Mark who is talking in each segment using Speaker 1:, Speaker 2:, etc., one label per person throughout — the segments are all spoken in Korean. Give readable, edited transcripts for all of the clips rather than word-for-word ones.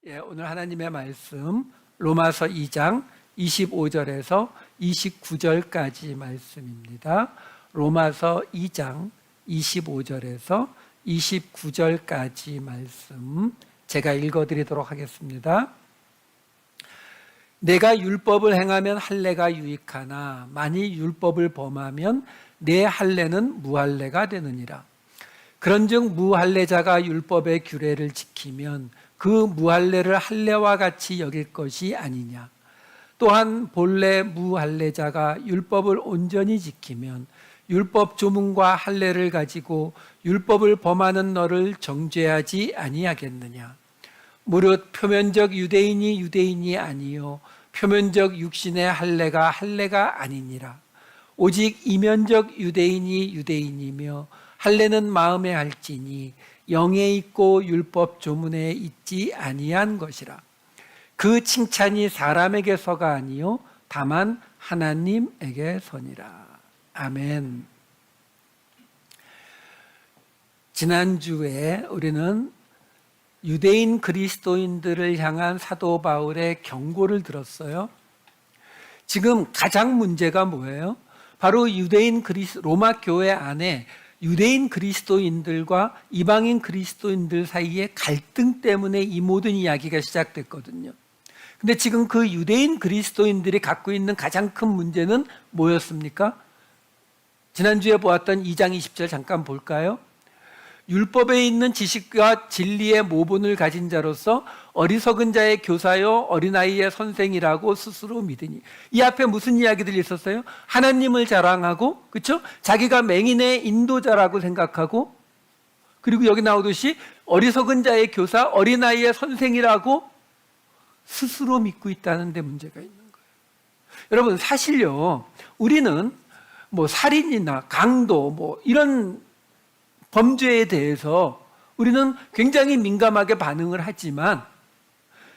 Speaker 1: 오늘 하나님의 말씀 로마서 2장 25절에서 29절까지 말씀입니다. 로마서 2장 25절에서 29절까지 말씀 제가 읽어드리도록 하겠습니다. 내가 율법을 행하면 할례가 유익하나 만일 율법을 범하면 내 할례는 무할례가 되느니라. 그런즉 무할례자가 율법의 규례를 지키면 그 무할례를 할례와 같이 여길 것이 아니냐. 또한 본래 무할례자가 율법을 온전히 지키면 율법 조문과 할례를 가지고 율법을 범하는 너를 정죄하지 아니하겠느냐. 무릇 표면적 유대인이 유대인이 아니요 표면적 육신의 할례가 아니니라. 오직 이면적 유대인이 유대인이며 할례는 마음에 할지니 영에 있고 율법 조문에 있지 아니한 것이라. 그 칭찬이 사람에게서가 아니요 다만 하나님에게서니라. 아멘. 지난주에 우리는 유대인 그리스도인들을 향한 사도 바울의 경고를 들었어요. 지금 가장 문제가 뭐예요? 바로 유대인 로마 교회 안에 유대인 그리스도인들과 이방인 그리스도인들 사이의 갈등 때문에 이 모든 이야기가 시작됐거든요. 근데 지금 그 유대인 그리스도인들이 갖고 있는 가장 큰 문제는 뭐였습니까? 지난주에 보았던 2장 20절 잠깐 볼까요? 율법에 있는 지식과 진리의 모본을 가진 자로서 어리석은 자의 교사요 어린아이의 선생이라고 스스로 믿으니. 이 앞에 무슨 이야기들이 있었어요? 하나님을 자랑하고, 그렇죠? 자기가 맹인의 인도자라고 생각하고, 그리고 여기 나오듯이 어리석은 자의 교사 어린아이의 선생이라고 스스로 믿고 있다는 데 문제가 있는 거예요. 여러분, 사실요, 우리는 뭐 살인이나 강도 뭐 이런 범죄에 대해서 우리는 굉장히 민감하게 반응을 하지만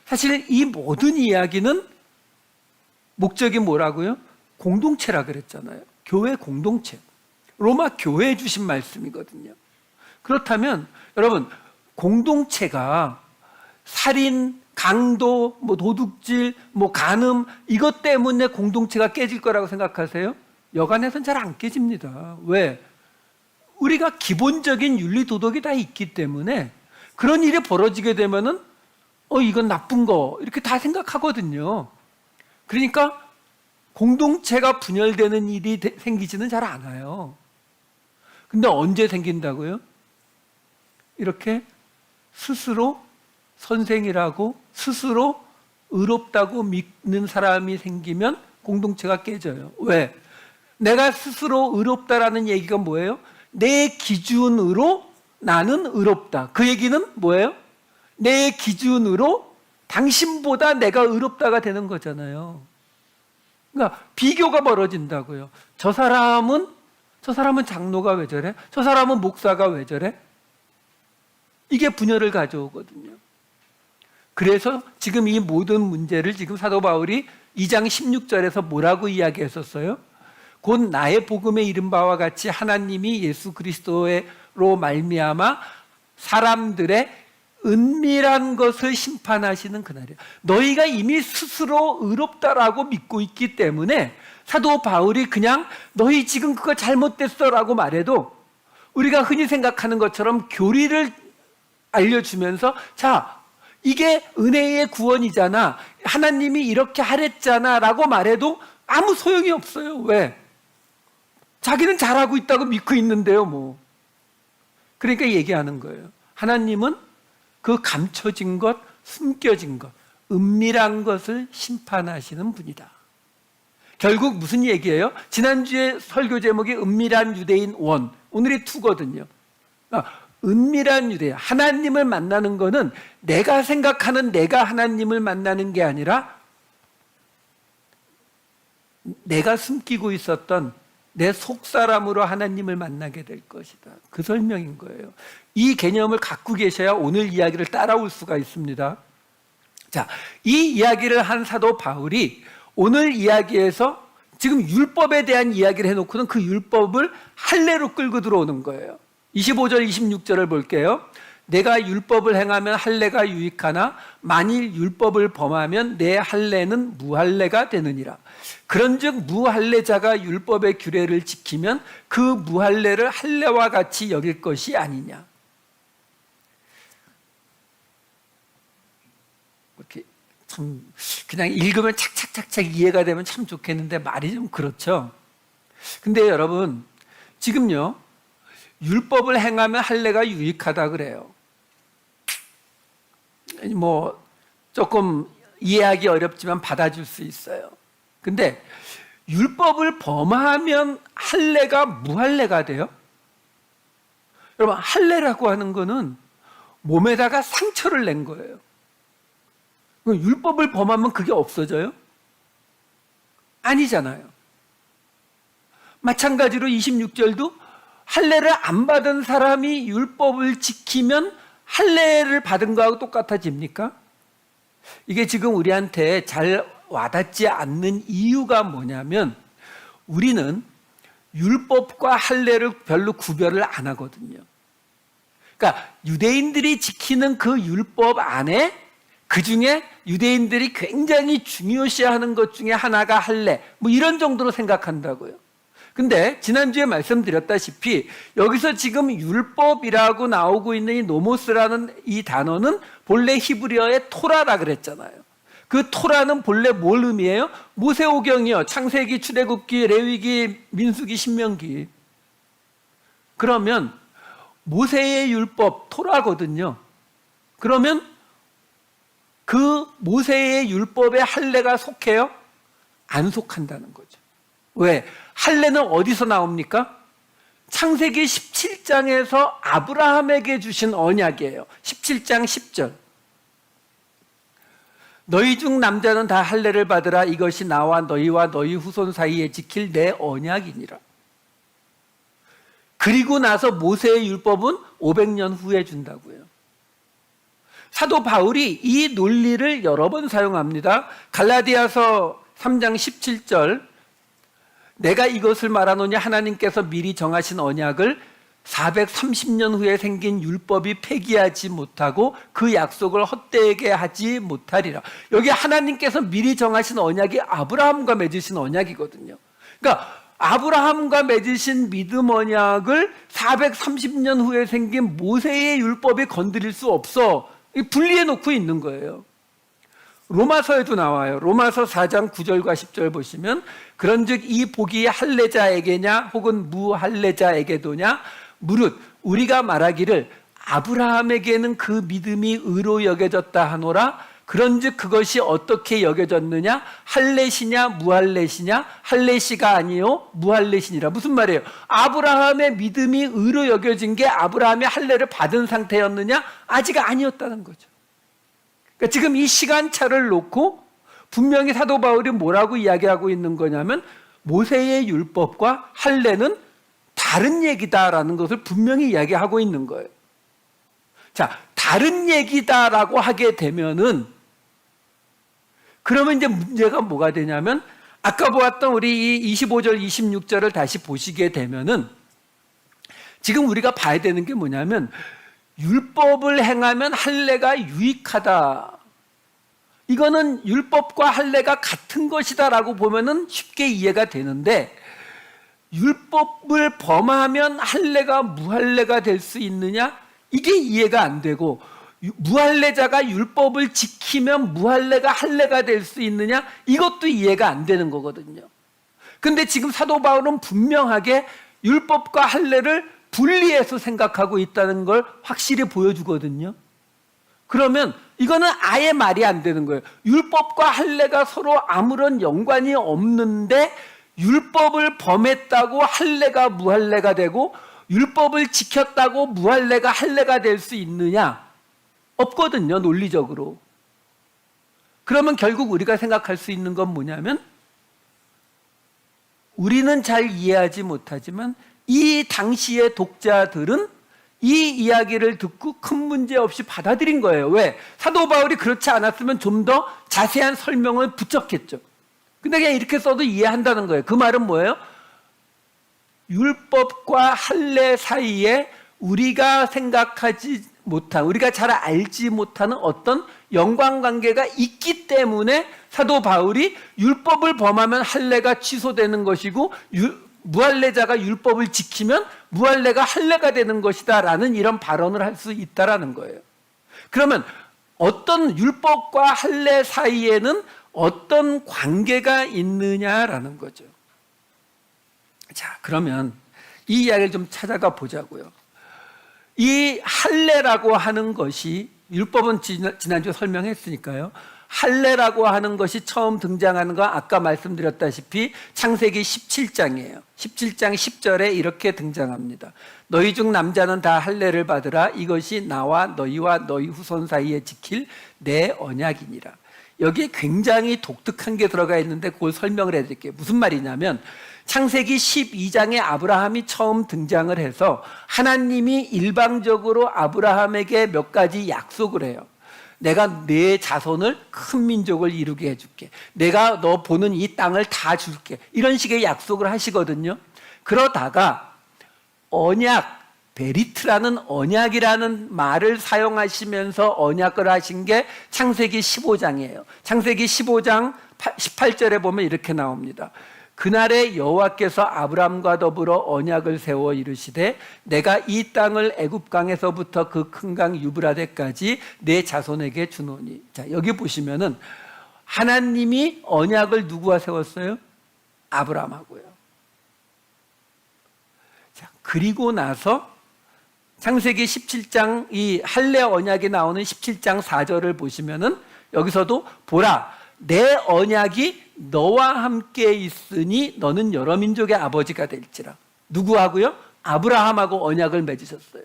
Speaker 1: 사실 이 모든 이야기는 목적이 뭐라고요? 공동체라 그랬잖아요. 교회 공동체. 로마 교회에 주신 말씀이거든요. 그렇다면 여러분, 공동체가 살인, 강도, 뭐 도둑질, 뭐 간음 이것 때문에 공동체가 깨질 거라고 생각하세요? 여간해서는 잘 안 깨집니다. 왜? 우리가 기본적인 윤리 도덕이 다 있기 때문에 그런 일이 벌어지게 되면은 이건 나쁜 거 이렇게 다 생각하거든요. 그러니까 공동체가 분열되는 일이 생기지는 잘 않아요. 근데 언제 생긴다고요? 이렇게 스스로 선생이라고 스스로 의롭다고 믿는 사람이 생기면 공동체가 깨져요. 왜? 내가 스스로 의롭다라는 얘기가 뭐예요? 내 기준으로 나는 의롭다. 그 얘기는 뭐예요? 내 기준으로 당신보다 내가 의롭다가 되는 거잖아요. 그러니까 비교가 벌어진다고요. 저 사람은 장로가 왜 저래? 저 사람은 목사가 왜 저래? 이게 분열을 가져오거든요. 그래서 지금 이 모든 문제를 지금 사도 바울이 2장 16절에서 뭐라고 이야기했었어요? 곧 나의 복음에 이른 바와 같이 하나님이 예수 그리스도로 말미암아 사람들의 은밀한 것을 심판하시는 그날이야. 너희가 이미 스스로 의롭다라고 믿고 있기 때문에 사도 바울이 그냥 너희 지금 그거 잘못됐어라고 말해도 우리가 흔히 생각하는 것처럼 교리를 알려주면서 자, 이게 은혜의 구원이잖아. 하나님이 이렇게 하랬잖아 라고 말해도 아무 소용이 없어요. 왜? 자기는 잘하고 있다고 믿고 있는데요, 뭐. 그러니까 얘기하는 거예요. 하나님은 그 감춰진 것, 숨겨진 것, 은밀한 것을 심판하시는 분이다. 결국 무슨 얘기예요? 지난주에 설교 제목이 은밀한 유대인 1, 오늘이 2거든요. 은밀한 유대인, 하나님을 만나는 거는 내가 생각하는 내가 하나님을 만나는 게 아니라 내가 숨기고 있었던 내 속사람으로 하나님을 만나게 될 것이다. 그 설명인 거예요. 이 개념을 갖고 계셔야 오늘 이야기를 따라올 수가 있습니다. 자, 이 이야기를 한 사도 바울이 오늘 이야기에서 지금 율법에 대한 이야기를 해놓고는 그 율법을 할례로 끌고 들어오는 거예요. 25절, 26절을 볼게요. 내가 율법을 행하면 할례가 유익하나 만일 율법을 범하면 내 할례는 무할례가 되느니라. 그런즉 무할례자가 율법의 규례를 지키면 그 무할례를 할례와 같이 여길 것이 아니냐. 이렇게 참 그냥 읽으면 착착착착 이해가 되면 참 좋겠는데 말이 좀 그렇죠. 근데 여러분 지금요 율법을 행하면 할례가 유익하다 그래요. 뭐 조금 이해하기 어렵지만 받아줄 수 있어요. 근데 율법을 범하면 할례가 무할례가 돼요? 여러분 할례라고 하는 거는 몸에다가 상처를 낸 거예요. 율법을 범하면 그게 없어져요? 아니잖아요. 마찬가지로 26절도 할례를 안 받은 사람이 율법을 지키면 할례를 받은 거하고 똑같아집니까? 이게 지금 우리한테 잘 와닿지 않는 이유가 뭐냐면 우리는 율법과 할례를 별로 구별을 안 하거든요. 그러니까 유대인들이 지키는 그 율법 안에 그 중에 유대인들이 굉장히 중요시하는 것 중에 하나가 할례, 뭐 이런 정도로 생각한다고요. 근데 지난주에 말씀드렸다시피 여기서 지금 율법이라고 나오고 있는 이 노모스라는 이 단어는 본래 히브리어의 토라라 그랬잖아요. 그 토라는 본래 뭘 의미해요? 모세오경이요. 창세기, 출애굽기, 레위기, 민수기, 신명기. 그러면 모세의 율법 토라거든요. 그러면 그 모세의 율법에 할례가 속해요? 안 속한다는 거죠. 왜? 할례는 어디서 나옵니까? 창세기 17장에서 아브라함에게 주신 언약이에요. 17장 10절. 너희 중 남자는 다 할례를 받으라. 이것이 나와 너희와 너희 후손 사이에 지킬 내 언약이니라. 그리고 나서 모세의 율법은 500년 후에 준다고요. 사도 바울이 이 논리를 여러 번 사용합니다. 갈라디아서 3장 17절 내가 이것을 말하노니 하나님께서 미리 정하신 언약을 430년 후에 생긴 율법이 폐기하지 못하고 그 약속을 헛되게 하지 못하리라. 여기 하나님께서 미리 정하신 언약이 아브라함과 맺으신 언약이거든요. 그러니까 아브라함과 맺으신 믿음 언약을 430년 후에 생긴 모세의 율법이 건드릴 수 없어. 분리해 놓고 있는 거예요. 로마서에도 나와요. 로마서 4장 9절과 10절 보시면 그런즉 이 복이 할례자에게냐 혹은 무할례자에게도냐 무릇 우리가 말하기를 아브라함에게는 그 믿음이 의로 여겨졌다 하노라. 그런즉 그것이 어떻게 여겨졌느냐? 할례시냐 무할례시냐? 할례시가 아니요 무할례시니라. 무슨 말이에요? 아브라함의 믿음이 의로 여겨진 게 아브라함이 할례를 받은 상태였느냐? 아직 아니었다는 거죠. 그러니까 지금 이 시간차를 놓고 분명히 사도 바울이 뭐라고 이야기하고 있는 거냐면 모세의 율법과 할례는 다른 얘기다라는 것을 분명히 이야기하고 있는 거예요. 자, 다른 얘기다라고 하게 되면은 그러면 이제 문제가 뭐가 되냐면 아까 보았던 우리 이 25절, 26절을 다시 보시게 되면은 지금 우리가 봐야 되는 게 뭐냐면 율법을 행하면 할례가 유익하다. 이거는 율법과 할례가 같은 것이다라고 보면은 쉽게 이해가 되는데 율법을 범하면 할례가 무할례가 될 수 있느냐? 이게 이해가 안 되고 무할례자가 율법을 지키면 무할례가 할례가 될 수 있느냐? 이것도 이해가 안 되는 거거든요. 근데 지금 사도 바울은 분명하게 율법과 할례를 분리해서 생각하고 있다는 걸 확실히 보여주거든요. 그러면 이거는 아예 말이 안 되는 거예요. 율법과 할례가 서로 아무런 연관이 없는데 율법을 범했다고 할례가 무할례가 되고 율법을 지켰다고 무할례가 할례가 될 수 있느냐? 없거든요, 논리적으로. 그러면 결국 우리가 생각할 수 있는 건 뭐냐면 우리는 잘 이해하지 못하지만 이 당시의 독자들은 이 이야기를 듣고 큰 문제 없이 받아들인 거예요. 왜? 사도 바울이 그렇지 않았으면 좀 더 자세한 설명을 붙였겠죠. 근데 그냥 이렇게 써도 이해한다는 거예요. 그 말은 뭐예요? 율법과 할례 사이에 우리가 생각하지 못한, 우리가 잘 알지 못하는 어떤 연관관계가 있기 때문에 사도 바울이 율법을 범하면 할례가 취소되는 것이고 무할례자가 율법을 지키면 무할례가 할례가 되는 것이다 라는 이런 발언을 할 수 있다라는 거예요. 그러면 어떤 율법과 할례 사이에는 어떤 관계가 있느냐라는 거죠. 자, 그러면 이 이야기를 좀 찾아가 보자고요. 이 할례라고 하는 것이, 율법은 지난주에 설명했으니까요. 할례라고 하는 것이 처음 등장하는 건 아까 말씀드렸다시피 창세기 17장이에요. 17장 10절에 이렇게 등장합니다. 너희 중 남자는 다 할례를 받으라. 이것이 나와 너희와 너희 후손 사이에 지킬 내 언약이니라. 여기에 굉장히 독특한 게 들어가 있는데 그걸 설명을 해드릴게요. 무슨 말이냐면 창세기 12장에 아브라함이 처음 등장을 해서 하나님이 일방적으로 아브라함에게 몇 가지 약속을 해요. 내가 내 자손을 큰 민족을 이루게 해줄게. 내가 너 보는 이 땅을 다 줄게. 이런 식의 약속을 하시거든요. 그러다가 언약, 베리트라는 언약이라는 말을 사용하시면서 언약을 하신 게 창세기 15장이에요. 창세기 15장 18절에 보면 이렇게 나옵니다. 그날에 여호와께서 아브람과 더불어 언약을 세워 이르시되 내가 이 땅을 애굽강에서부터 그 큰 강 유브라데까지 내 자손에게 주노니. 자, 여기 보시면은 하나님이 언약을 누구와 세웠어요? 아브람하고요. 자, 그리고 나서 창세기 17장 이 할례 언약이 나오는 17장 4절을 보시면은 여기서도 보라 내 언약이 너와 함께 있으니 너는 여러 민족의 아버지가 될지라. 누구하고요? 아브라함하고 언약을 맺으셨어요.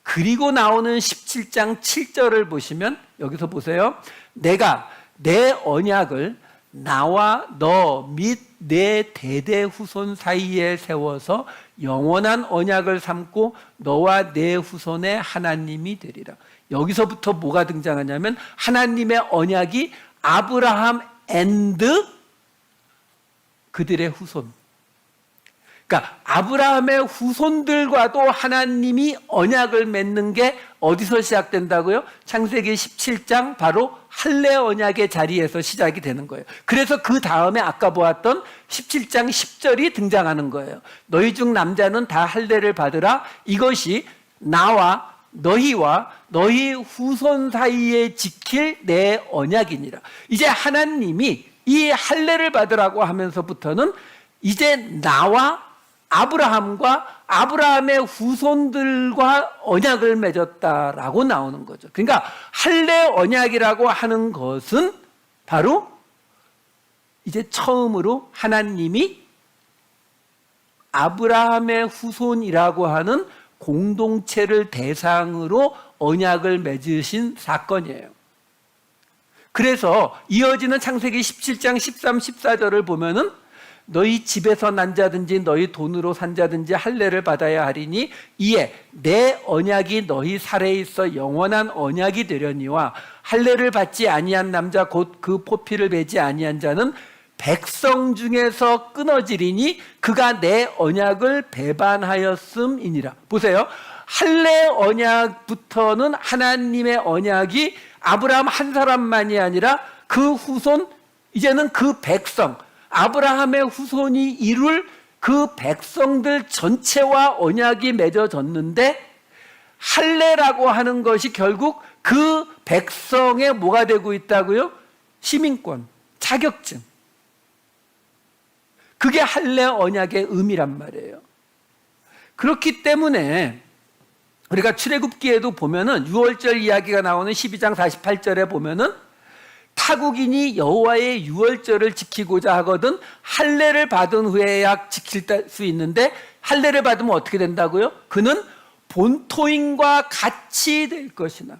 Speaker 1: 그리고 나오는 17장 7절을 보시면 여기서 보세요. 내가 내 언약을 나와 너 및 내 대대 후손 사이에 세워서 영원한 언약을 삼고 너와 내 후손의 하나님이 되리라. 여기서부터 뭐가 등장하냐면 하나님의 언약이 아브라함 앤드 그들의 후손. 그러니까 아브라함의 후손들과도 하나님이 언약을 맺는 게 어디서 시작된다고요? 창세기 17장 바로 할례 언약의 자리에서 시작이 되는 거예요. 그래서 그 다음에 아까 보았던 17장 10절이 등장하는 거예요. 너희 중 남자는 다 할례를 받으라. 이것이 나와 너희와 너희 후손 사이에 지킬 내 언약이니라. 이제 하나님이 이 할례를 받으라고 하면서부터는 이제 나와 아브라함과 아브라함의 후손들과 언약을 맺었다라고 나오는 거죠. 그러니까 할례 언약이라고 하는 것은 바로 이제 처음으로 하나님이 아브라함의 후손이라고 하는 공동체를 대상으로 언약을 맺으신 사건이에요. 그래서 이어지는 창세기 17장 13, 14절을 보면은 너희 집에서 난 자든지 너희 돈으로 산 자든지 할례를 받아야 하리니 이에 내 언약이 너희 살에 있어 영원한 언약이 되려니와 할례를 받지 아니한 남자 곧 그 포피를 베지 아니한 자는 백성 중에서 끊어지리니 그가 내 언약을 배반하였음이니라. 보세요. 할례 언약부터는 하나님의 언약이 아브라함 한 사람만이 아니라 그 후손, 이제는 그 백성, 아브라함의 후손이 이룰 그 백성들 전체와 언약이 맺어졌는데 할례라고 하는 것이 결국 그 백성의 뭐가 되고 있다고요? 시민권, 자격증. 그게 할례 언약의 의미란 말이에요. 그렇기 때문에 우리가 출애굽기에도 보면은 6월절 이야기가 나오는 12장 48절에 보면은 타국인이 여호와의 유월절을 지키고자 하거든 할례를 받은 후에야 지킬 수 있는데 할례를 받으면 어떻게 된다고요? 그는 본토인과 같이 될 것이나.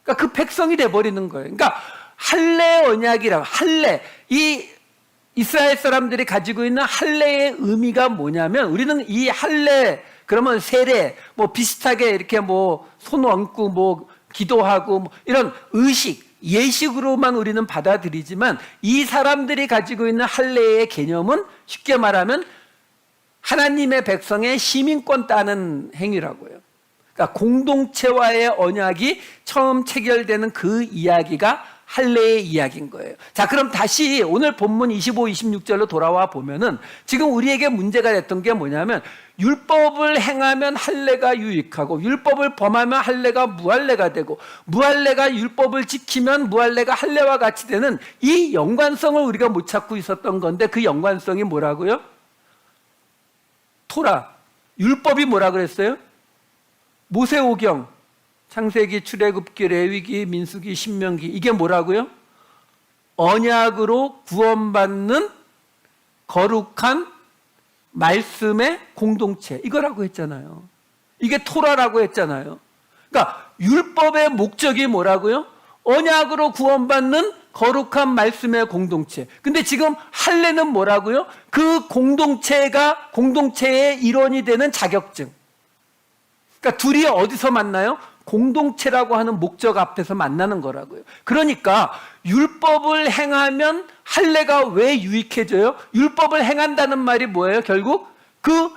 Speaker 1: 그러니까 그 백성이 돼버리는 거예요. 그러니까 할례 언약이라고, 할례, 이 이스라엘 사람들이 가지고 있는 할례의 의미가 뭐냐면 우리는 이 할례 그러면 세례 뭐 비슷하게 이렇게 뭐 손 얹고 뭐 기도하고 뭐 이런 의식 예식으로만 우리는 받아들이지만 이 사람들이 가지고 있는 할례의 개념은 쉽게 말하면 하나님의 백성의 시민권 따는 행위라고요. 그러니까 공동체와의 언약이 처음 체결되는 그 이야기가 할례의 이야기인 거예요. 자, 그럼 다시 오늘 본문 25, 26절로 돌아와 보면은 지금 우리에게 문제가 됐던 게 뭐냐면 율법을 행하면 할례가 유익하고 율법을 범하면 할례가 무할례가 되고 무할례가 율법을 지키면 무할례가 할례와 같이 되는 이 연관성을 우리가 못 찾고 있었던 건데 그 연관성이 뭐라고요? 토라, 율법이 뭐라 그랬어요? 모세오경, 창세기, 출애굽기, 레위기, 민수기, 신명기, 이게 뭐라고요? 언약으로 구원받는 거룩한 말씀의 공동체, 이거라고 했잖아요. 이게 토라라고 했잖아요. 그러니까 율법의 목적이 뭐라고요? 언약으로 구원받는 거룩한 말씀의 공동체. 근데 지금 할례는 뭐라고요? 그 공동체가 공동체의 일원이 되는 자격증. 그러니까 둘이 어디서 만나요? 공동체라고 하는 목적 앞에서 만나는 거라고요. 그러니까 율법을 행하면 할례가 왜 유익해져요? 율법을 행한다는 말이 뭐예요? 결국 그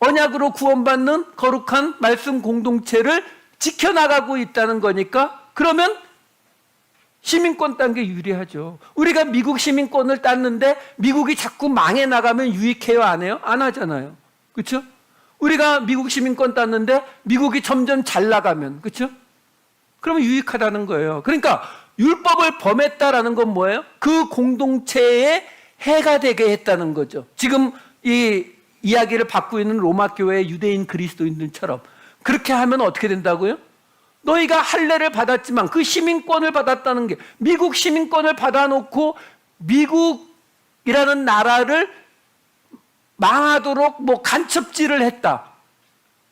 Speaker 1: 언약으로 구원받는 거룩한 말씀 공동체를 지켜나가고 있다는 거니까 그러면 시민권 딴 게 유리하죠. 우리가 미국 시민권을 땄는데 미국이 자꾸 망해 나가면 유익해요? 안 해요? 안 하잖아요. 그렇죠? 우리가 미국 시민권 땄는데 미국이 점점 잘 나가면, 그렇죠? 그러면 유익하다는 거예요. 그러니까 율법을 범했다라는 건 뭐예요? 그 공동체에 해가 되게 했다는 거죠. 지금 이 이야기를 받고 있는 로마 교회의 유대인 그리스도인들처럼 그렇게 하면 어떻게 된다고요? 너희가 할례를 받았지만 그 시민권을 받았다는 게 미국 시민권을 받아놓고 미국이라는 나라를 망하도록 뭐 간첩질을 했다.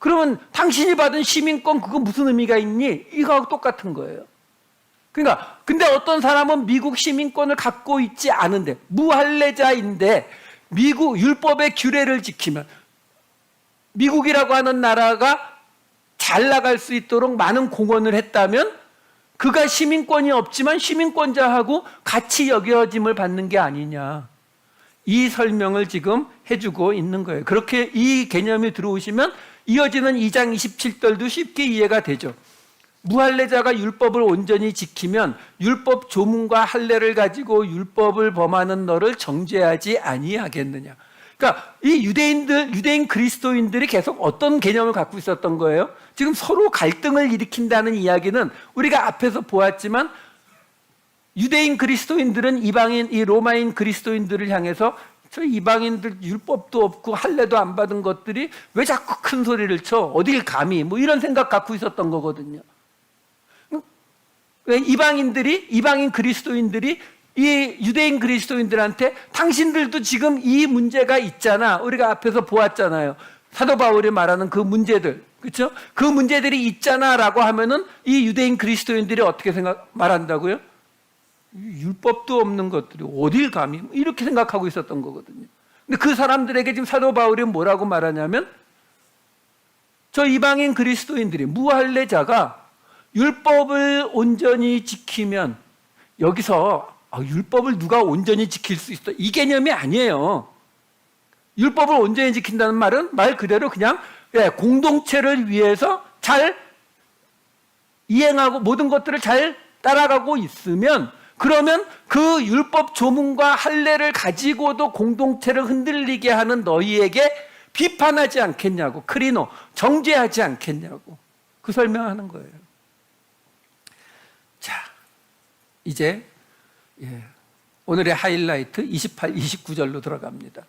Speaker 1: 그러면 당신이 받은 시민권 그거 무슨 의미가 있니? 이거하고 똑같은 거예요. 그러니까 근데 어떤 사람은 미국 시민권을 갖고 있지 않은데 무할례자인데 미국 율법의 규례를 지키면 미국이라고 하는 나라가 잘 나갈 수 있도록 많은 공헌을 했다면 그가 시민권이 없지만 시민권자하고 같이 여겨짐을 받는 게 아니냐. 이 설명을 지금 해주고 있는 거예요. 그렇게 이 개념이 들어오시면 이어지는 2장 27절도 쉽게 이해가 되죠. 무할례자가 율법을 온전히 지키면 율법 조문과 할례를 가지고 율법을 범하는 너를 정죄하지 아니하겠느냐. 그러니까 이 유대인 그리스도인들이 계속 어떤 개념을 갖고 있었던 거예요? 지금 서로 갈등을 일으킨다는 이야기는 우리가 앞에서 보았지만 유대인 그리스도인들은 이방인, 이 로마인 그리스도인들을 향해서 저 이방인들 율법도 없고 할례도 안 받은 것들이 왜 자꾸 큰 소리를 쳐? 어딜 감히? 뭐 이런 생각 갖고 있었던 거거든요. 이방인 그리스도인들이 이 유대인 그리스도인들한테 당신들도 지금 이 문제가 있잖아. 우리가 앞에서 보았잖아요. 사도 바울이 말하는 그 문제들. 그렇죠? 그 문제들이 있잖아라고 하면은 이 유대인 그리스도인들이 어떻게 말한다고요? 율법도 없는 것들이 어딜 감히 이렇게 생각하고 있었던 거거든요. 근데 그 사람들에게 지금 사도 바울이 뭐라고 말하냐면 저 이방인 그리스도인들이 무할례자가 율법을 온전히 지키면 여기서 율법을 누가 온전히 지킬 수 있어? 이 개념이 아니에요. 율법을 온전히 지킨다는 말은 말 그대로 그냥 공동체를 위해서 잘 이행하고 모든 것들을 잘 따라가고 있으면 그러면 그 율법 조문과 할례를 가지고도 공동체를 흔들리게 하는 너희에게 비판하지 않겠냐고, 크리노, 정죄하지 않겠냐고 그 설명하는 거예요. 자, 이제 오늘의 하이라이트 28, 29절로 들어갑니다.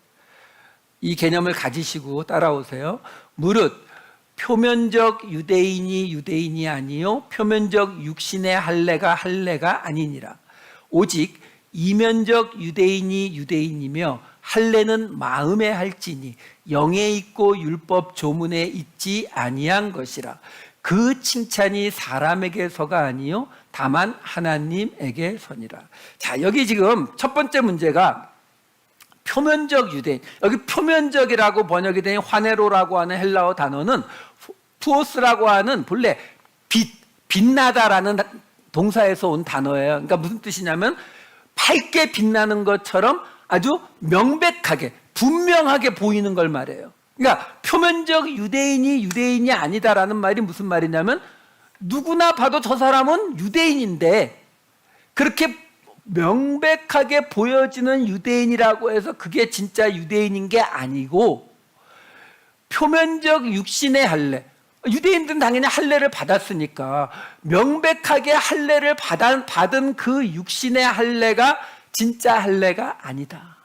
Speaker 1: 이 개념을 가지시고 따라오세요. 무릇 표면적 유대인이 아니요 표면적 육신의 할례가 아니니라. 오직 이면적 유대인이며 할례는 마음에 할지니 영에 있고 율법 조문에 있지 아니한 것이라. 그 칭찬이 사람에게서가 아니요 다만 하나님에게서니라. 자, 여기 지금 첫 번째 문제가 표면적 유대인. 여기 표면적이라고 번역이 된 화네로라고 하는 헬라어 단어는 푸오스라고 하는 본래 빛나다라는 동사에서 온 단어예요. 그러니까 무슨 뜻이냐면 밝게 빛나는 것처럼 아주 명백하게 분명하게 보이는 걸 말해요. 그러니까 표면적 유대인이 유대인이 아니다라는 말이 무슨 말이냐면 누구나 봐도 저 사람은 유대인인데 그렇게 명백하게 보여지는 유대인이라고 해서 그게 진짜 유대인인 게 아니고 표면적 육신의 할례, 유대인들은 당연히 할례를 받았으니까 명백하게 할례를 받은 그 육신의 할례가 진짜 할례가 아니다.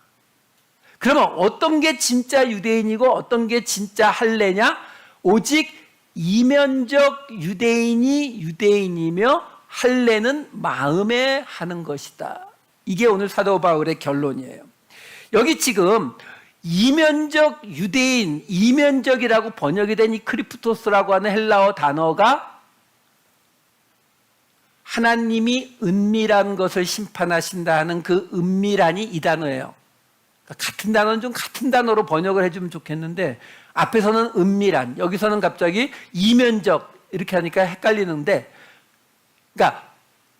Speaker 1: 그러면 어떤 게 진짜 유대인이고 어떤 게 진짜 할례냐? 오직 이면적 유대인이 유대인이며 할례는 마음에 하는 것이다. 이게 오늘 사도 바울의 결론이에요. 여기 지금 이면적 유대인, 이면적이라고 번역이 된 이 크리프토스라고 하는 헬라어 단어가 하나님이 은밀한 것을 심판하신다 하는 그 은밀한이 이 단어예요. 같은 단어는 좀 같은 단어로 번역을 해주면 좋겠는데 앞에서는 은밀한, 여기서는 갑자기 이면적 이렇게 하니까 헷갈리는데, 그러니까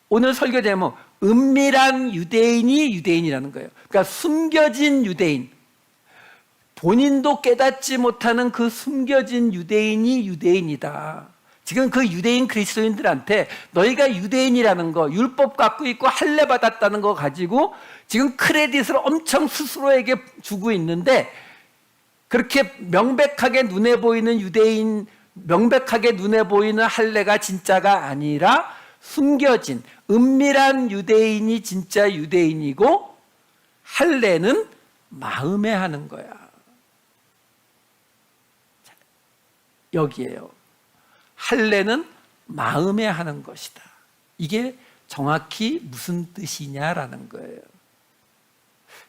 Speaker 1: 오늘 설교 제목 은밀한 유대인이 유대인이라는 거예요. 그러니까 숨겨진 유대인, 본인도 깨닫지 못하는 그 숨겨진 유대인이 유대인이다. 지금 그 유대인 그리스도인들한테 너희가 유대인이라는 거, 율법 갖고 있고 할례 받았다는 거 가지고 지금 크레딧을 엄청 스스로에게 주고 있는데, 그렇게 명백하게 눈에 보이는 유대인, 명백하게 눈에 보이는 할례가 진짜가 아니라 숨겨진 은밀한 유대인이 진짜 유대인이고 할례는 마음에 하는 거야. 여기에요. 할례는 마음에 하는 것이다. 이게 정확히 무슨 뜻이냐라는 거예요.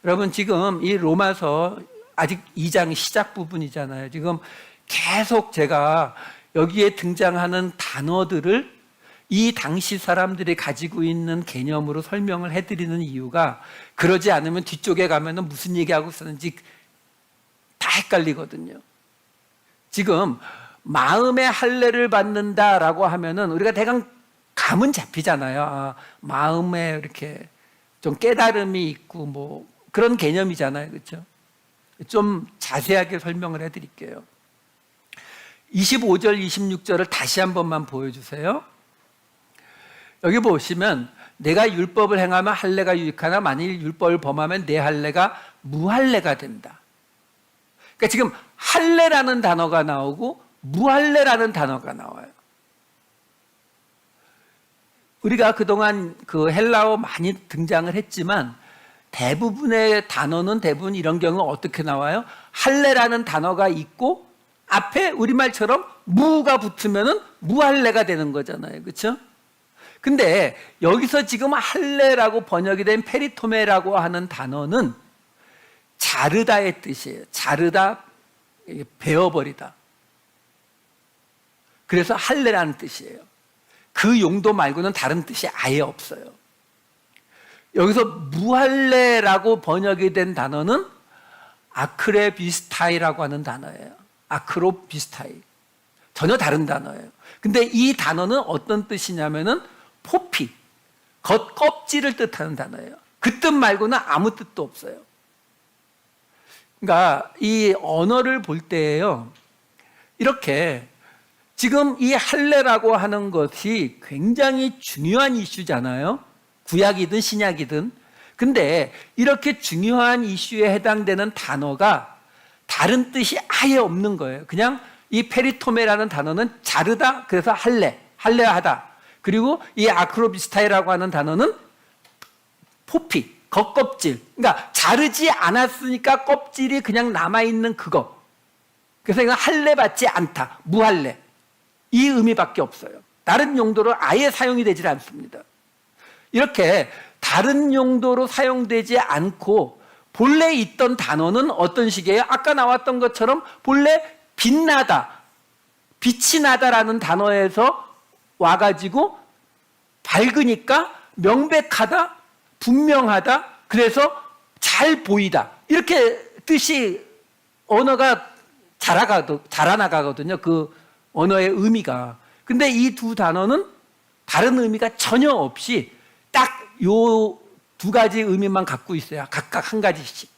Speaker 1: 여러분, 지금 이 로마서 아직 2장 시작 부분이잖아요. 지금 계속 제가 여기에 등장하는 단어들을 이 당시 사람들이 가지고 있는 개념으로 설명을 해드리는 이유가, 그러지 않으면 뒤쪽에 가면은 무슨 얘기하고 있었는지 다 헷갈리거든요. 지금 마음의 할례를 받는다라고 하면은 우리가 대강 감은 잡히잖아요. 아, 마음에 이렇게 좀 깨달음이 있고 뭐 그런 개념이잖아요. 그렇죠? 좀 자세하게 설명을 해드릴게요. 25절, 26절을 다시 한 번만 보여주세요. 여기 보시면 내가 율법을 행하면 할례가 유익하나 만일 율법을 범하면 내 할례가 무할례가 된다. 그러니까 지금 할례라는 단어가 나오고 무할례라는 단어가 나와요. 우리가 그동안 그 헬라어 많이 등장을 했지만 대부분의 단어는 대부분 이런 경우 어떻게 나와요? 할례라는 단어가 있고 앞에 우리말처럼 무가 붙으면은 무할례가 되는 거잖아요. 그렇죠? 근데 여기서 지금 할례라고 번역이 된 페리토메라고 하는 단어는 자르다의 뜻이에요. 자르다, 베어버리다. 그래서 할례라는 뜻이에요. 그 용도 말고는 다른 뜻이 아예 없어요. 여기서 무할례라고 번역이 된 단어는 아크레비스타이라고 하는 단어예요. 아크로비스타이. 전혀 다른 단어예요. 근데 이 단어는 어떤 뜻이냐면은 포피, 겉껍질을 뜻하는 단어예요. 그 뜻 말고는 아무 뜻도 없어요. 그러니까 이 언어를 볼 때에요, 이렇게 지금 이 할례라고 하는 것이 굉장히 중요한 이슈잖아요. 구약이든 신약이든. 근데 이렇게 중요한 이슈에 해당되는 단어가 다른 뜻이 아예 없는 거예요. 그냥 이 페리토메라는 단어는 자르다, 그래서 할례, 할례하다. 그리고 이 아크로비스타이라고 하는 단어는 포피, 겉껍질. 그러니까 자르지 않았으니까 껍질이 그냥 남아있는 그거. 그래서 이건 할례 받지 않다, 무할례. 이 의미밖에 없어요. 다른 용도로 아예 사용이 되질 않습니다. 이렇게 다른 용도로 사용되지 않고 본래 있던 단어는 어떤 식이에요? 아까 나왔던 것처럼 본래 빛나다, 빛이 나다라는 단어에서 와가지고 밝으니까 명백하다, 분명하다, 그래서 잘 보이다, 이렇게 뜻이 언어가 자라나가거든요. 그 언어의 의미가. 근데 이 두 단어는 다른 의미가 전혀 없이 딱 요 두 가지 의미만 갖고 있어요. 각각 한 가지씩.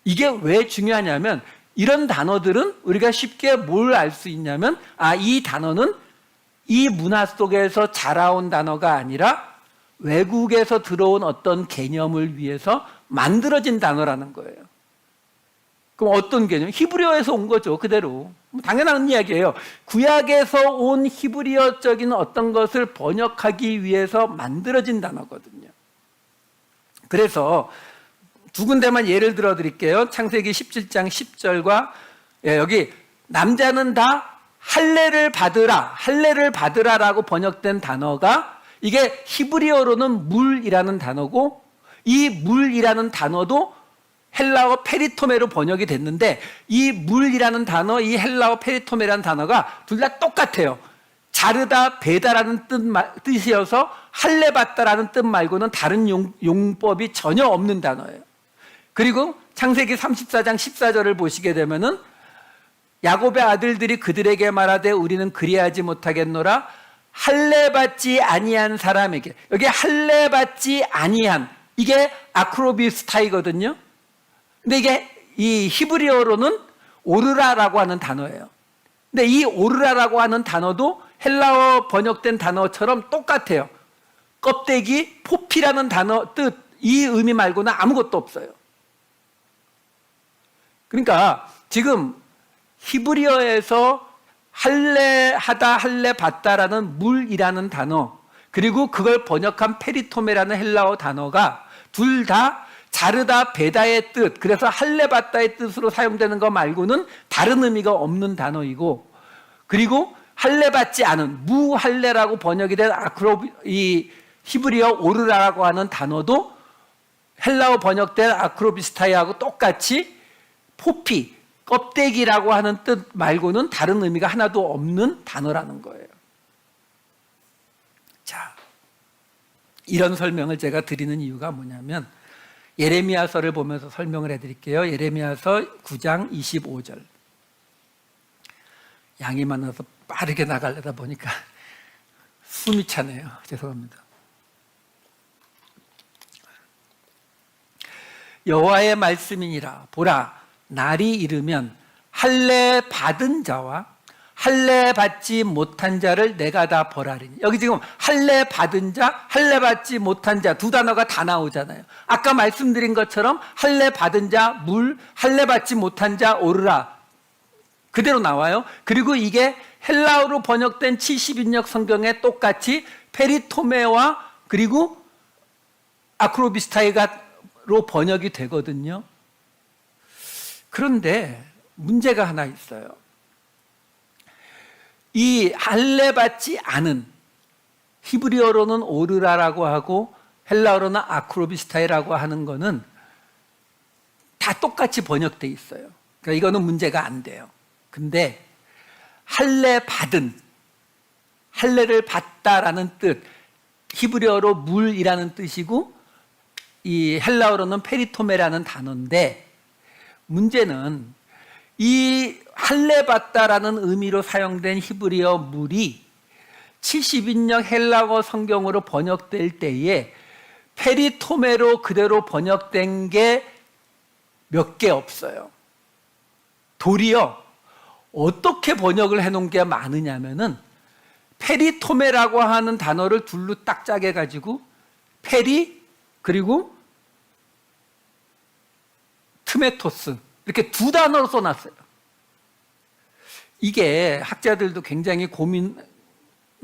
Speaker 1: 이게 왜 중요하냐면 이런 단어들은 우리가 쉽게 뭘 알 수 있냐면, 이 단어는 이 문화 속에서 자라온 단어가 아니라 외국에서 들어온 어떤 개념을 위해서 만들어진 단어라는 거예요. 그럼 어떤 개념? 히브리어에서 온 거죠, 그대로. 당연한 이야기예요. 구약에서 온 히브리어적인 어떤 것을 번역하기 위해서 만들어진 단어거든요. 그래서 두 군데만 예를 들어 드릴게요. 창세기 17장 10절과 여기 남자는 다 할례를 받으라라고 번역된 단어가, 이게 히브리어로는 물이라는 단어고, 이 물이라는 단어도 헬라어 페리토메로 번역이 됐는데, 이 물이라는 단어, 이 헬라어 페리토메라는 단어가 둘 다 똑같아요. 자르다, 베다라는 뜻이어서 할례 받다라는 뜻 말고는 다른 용법이 전혀 없는 단어예요. 그리고 창세기 34장 14절을 보시게 되면은 야곱의 아들들이 그들에게 말하되 우리는 그리하지 못하겠노라. 할례 받지 아니한 사람에게, 여기 할례 받지 아니한, 이게 아크로비스타이거든요. 근데 이게 이 히브리어로는 오르라라고 하는 단어예요. 근데 이 오르라라고 하는 단어도 헬라어 번역된 단어처럼 똑같아요. 껍데기, 포피라는 단어 뜻, 이 의미 말고는 아무것도 없어요. 그러니까 지금 히브리어에서 할례하다, 할례 받다라는 물이라는 단어, 그리고 그걸 번역한 페리토메라는 헬라어 단어가 둘 다 자르다, 베다의 뜻, 그래서 할례 받다의 뜻으로 사용되는 것 말고는 다른 의미가 없는 단어이고, 그리고 할례 받지 않은 무할례라고 번역이 된 이 히브리어 오르라라고 하는 단어도 헬라어 번역된 아크로비스타이하고 똑같이 포피, 껍데기라고 하는 뜻 말고는 다른 의미가 하나도 없는 단어라는 거예요. 자, 이런 설명을 제가 드리는 이유가 뭐냐면, 예레미야서를 보면서 설명을 해드릴게요. 예레미야서 9장 25절. 양이 많아서 빠르게 나가려다 보니까 숨이 차네요. 죄송합니다. 여호와의 말씀이니라. 보라, 날이 이르면 할례 받은 자와 할례 받지 못한 자를 내가 다 벌하리니. 여기 지금 할례 받은 자, 할례 받지 못한 자 두 단어가 다 나오잖아요. 아까 말씀드린 것처럼 할례 받은 자 물, 할례 받지 못한 자 오르라, 그대로 나와요. 그리고 이게 헬라어로 번역된 70인역 성경에 똑같이 페리토메와 그리고 아크로비스타이가로 번역이 되거든요. 그런데 문제가 하나 있어요. 이 할례 받지 않은, 히브리어로는 오르라라고 하고 헬라어로는 아크로비스타이라고 하는 거는 다 똑같이 번역돼 있어요. 그러니까 이거는 문제가 안 돼요. 근데 할례 받은, 할례를 받다라는 뜻, 히브리어로 물이라는 뜻이고 이 헬라어로는 페리토메라는 단어인데, 문제는 이 할례 받다라는 의미로 사용된 히브리어 물이 70인역 헬라어 성경으로 번역될 때에 페리토메로 그대로 번역된 게 몇 개 없어요. 도리어 어떻게 번역을 해놓은 게 많으냐면은, 페리토메라고 하는 단어를 둘로 딱 짜게 가지고 페리 그리고 트메토스, 이렇게 두 단어로 써놨어요. 이게 학자들도 굉장히 고민을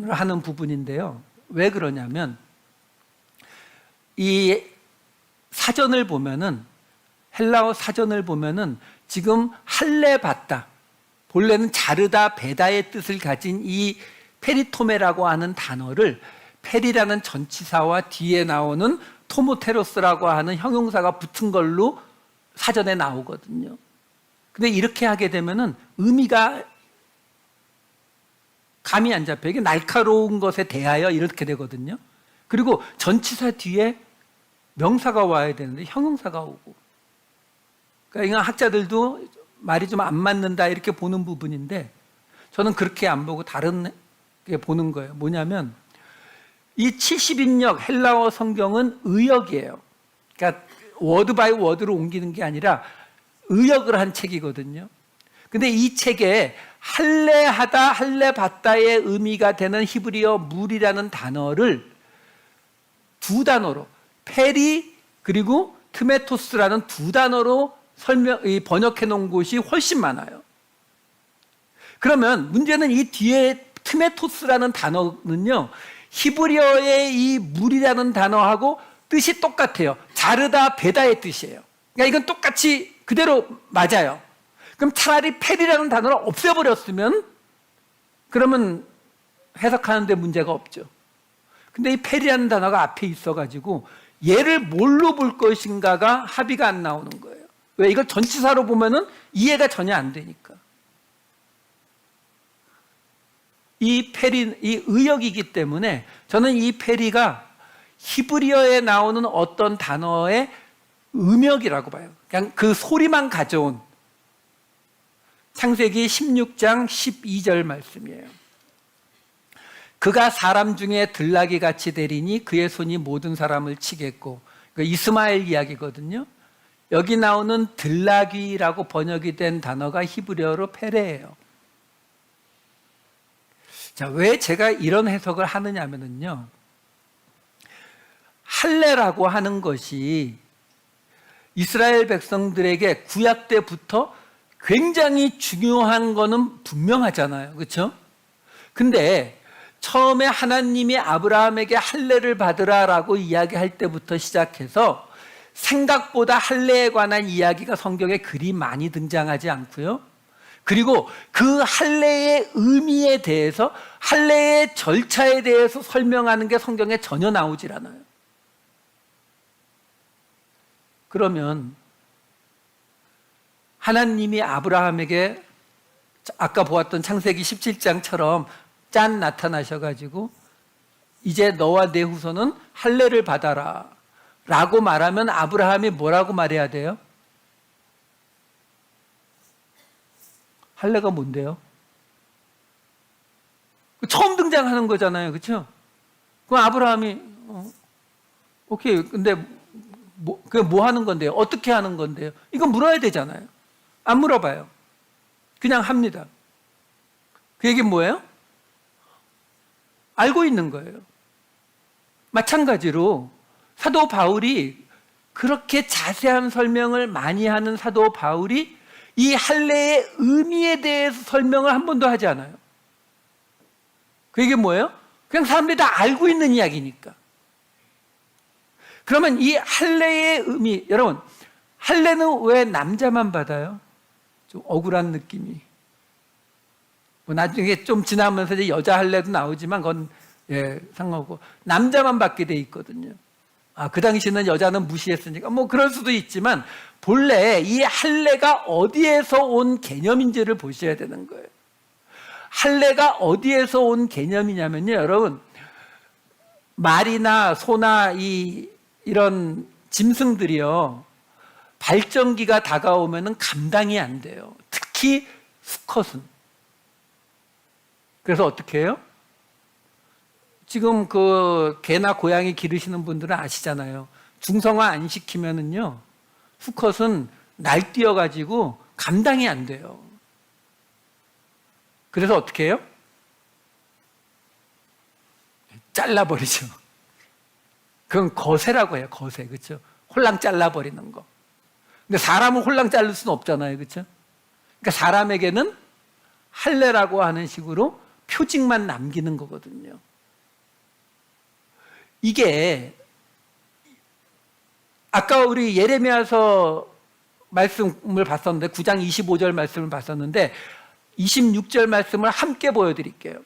Speaker 1: 하는 부분인데요. 왜 그러냐면, 이 사전을 보면은, 헬라어 사전을 보면은 지금 할례 받다, 본래는 자르다, 베다의 뜻을 가진 이 페리토메라고 하는 단어를 페리라는 전치사와 뒤에 나오는 토모테로스라고 하는 형용사가 붙은 걸로 사전에 나오거든요. 근데 이렇게 하게 되면은 의미가 감이 안 잡혀요. 이게 날카로운 것에 대하여 이렇게 되거든요. 그리고 전치사 뒤에 명사가 와야 되는데 형용사가 오고. 그러니까 학자들도 말이 좀 안 맞는다 이렇게 보는 부분인데, 저는 그렇게 안 보고 다른 게 보는 거예요. 뭐냐면, 이 70인역 헬라어 성경은 의역이에요. 그러니까 워드 바이 워드로 옮기는 게 아니라 의역을 한 책이거든요. 근데 이 책에 할례하다, 할례받다의 의미가 되는 히브리어 물이라는 단어를 두 단어로, 페리 그리고 트메토스라는 두 단어로 번역해 놓은 곳이 훨씬 많아요. 그러면 문제는 이 뒤에 트메토스라는 단어는요, 히브리어의 이 물이라는 단어하고 뜻이 똑같아요. 자르다, 베다의 뜻이에요. 그러니까 이건 똑같이 그대로 맞아요. 그럼 차라리 페리라는 단어를 없애버렸으면 그러면 해석하는데 문제가 없죠. 근데 이 페리라는 단어가 앞에 있어가지고 얘를 뭘로 볼 것인가가 합의가 안 나오는 거예요. 왜? 이걸 전치사로 보면은 이해가 전혀 안 되니까. 이 페리, 이 의역이기 때문에 저는 이 페리가 히브리어에 나오는 어떤 단어의 음역이라고 봐요. 그냥 그 소리만 가져온 창세기 16장 12절 말씀이에요. 그가 사람 중에 들나귀 같이 되리니 그의 손이 모든 사람을 치겠고, 이스마엘 이야기거든요. 여기 나오는 들나귀라고 번역이 된 단어가 히브리어로 페레예요. 자, 왜 제가 이런 해석을 하느냐면요, 할례라고 하는 것이 이스라엘 백성들에게 구약 때부터 굉장히 중요한 거는 분명하잖아요. 그렇죠? 근데 처음에 하나님이 아브라함에게 할례를 받으라라고 이야기할 때부터 시작해서 생각보다 할례에 관한 이야기가 성경에 그리 많이 등장하지 않고요. 그리고 그 할례의 의미에 대해서, 할례의 절차에 대해서 설명하는 게 성경에 전혀 나오질 않아요. 그러면 하나님이 아브라함에게 아까 보았던 창세기 17장처럼 짠 나타나셔가지고 이제 너와 내 후손은 할례를 받아라 라고 말하면 아브라함이 뭐라고 말해야 돼요? 할례가 뭔데요? 처음 등장하는 거잖아요. 그렇죠? 그럼 아브라함이 오케이, 근데 그게 뭐 하는 건데요? 어떻게 하는 건데요? 이거 물어야 되잖아요. 안 물어봐요. 그냥 합니다. 그 얘기는 뭐예요? 알고 있는 거예요. 마찬가지로 사도 바울이, 그렇게 자세한 설명을 많이 하는 사도 바울이 이 할례의 의미에 대해서 설명을 한 번도 하지 않아요. 그 얘기는 뭐예요? 그냥 사람들이 다 알고 있는 이야기니까. 그러면 이 할례의 의미, 여러분, 할례는 왜 남자만 받아요? 좀 억울한 느낌이. 뭐 나중에 좀 지나면서 이제 여자 할례도 나오지만 그건 상관없고 남자만 받게 돼 있거든요. 그 당시는 여자는 무시했으니까 뭐 그럴 수도 있지만 본래 이 할례가 어디에서 온 개념인지를 보셔야 되는 거예요. 할례가 어디에서 온 개념이냐면요, 여러분, 말이나 소나 이런 짐승들이요, 발정기가 다가오면은 감당이 안 돼요. 특히 수컷은. 그래서 어떻게 해요? 지금 그 개나 고양이 기르시는 분들은 아시잖아요. 중성화 안 시키면은요, 수컷은 날뛰어가지고 감당이 안 돼요. 그래서 어떻게 해요? 잘라버리죠. 그건 거세라고 해요. 거세. 그렇죠? 홀랑 잘라버리는 거. 근데 사람은 홀랑 자를 수는 없잖아요. 그렇죠? 그러니까 사람에게는 할례라고 하는 식으로 표징만 남기는 거거든요. 이게 아까 우리 예레미야서 말씀을 봤었는데 9장 25절 말씀을 봤었는데 26절 말씀을 함께 보여드릴게요.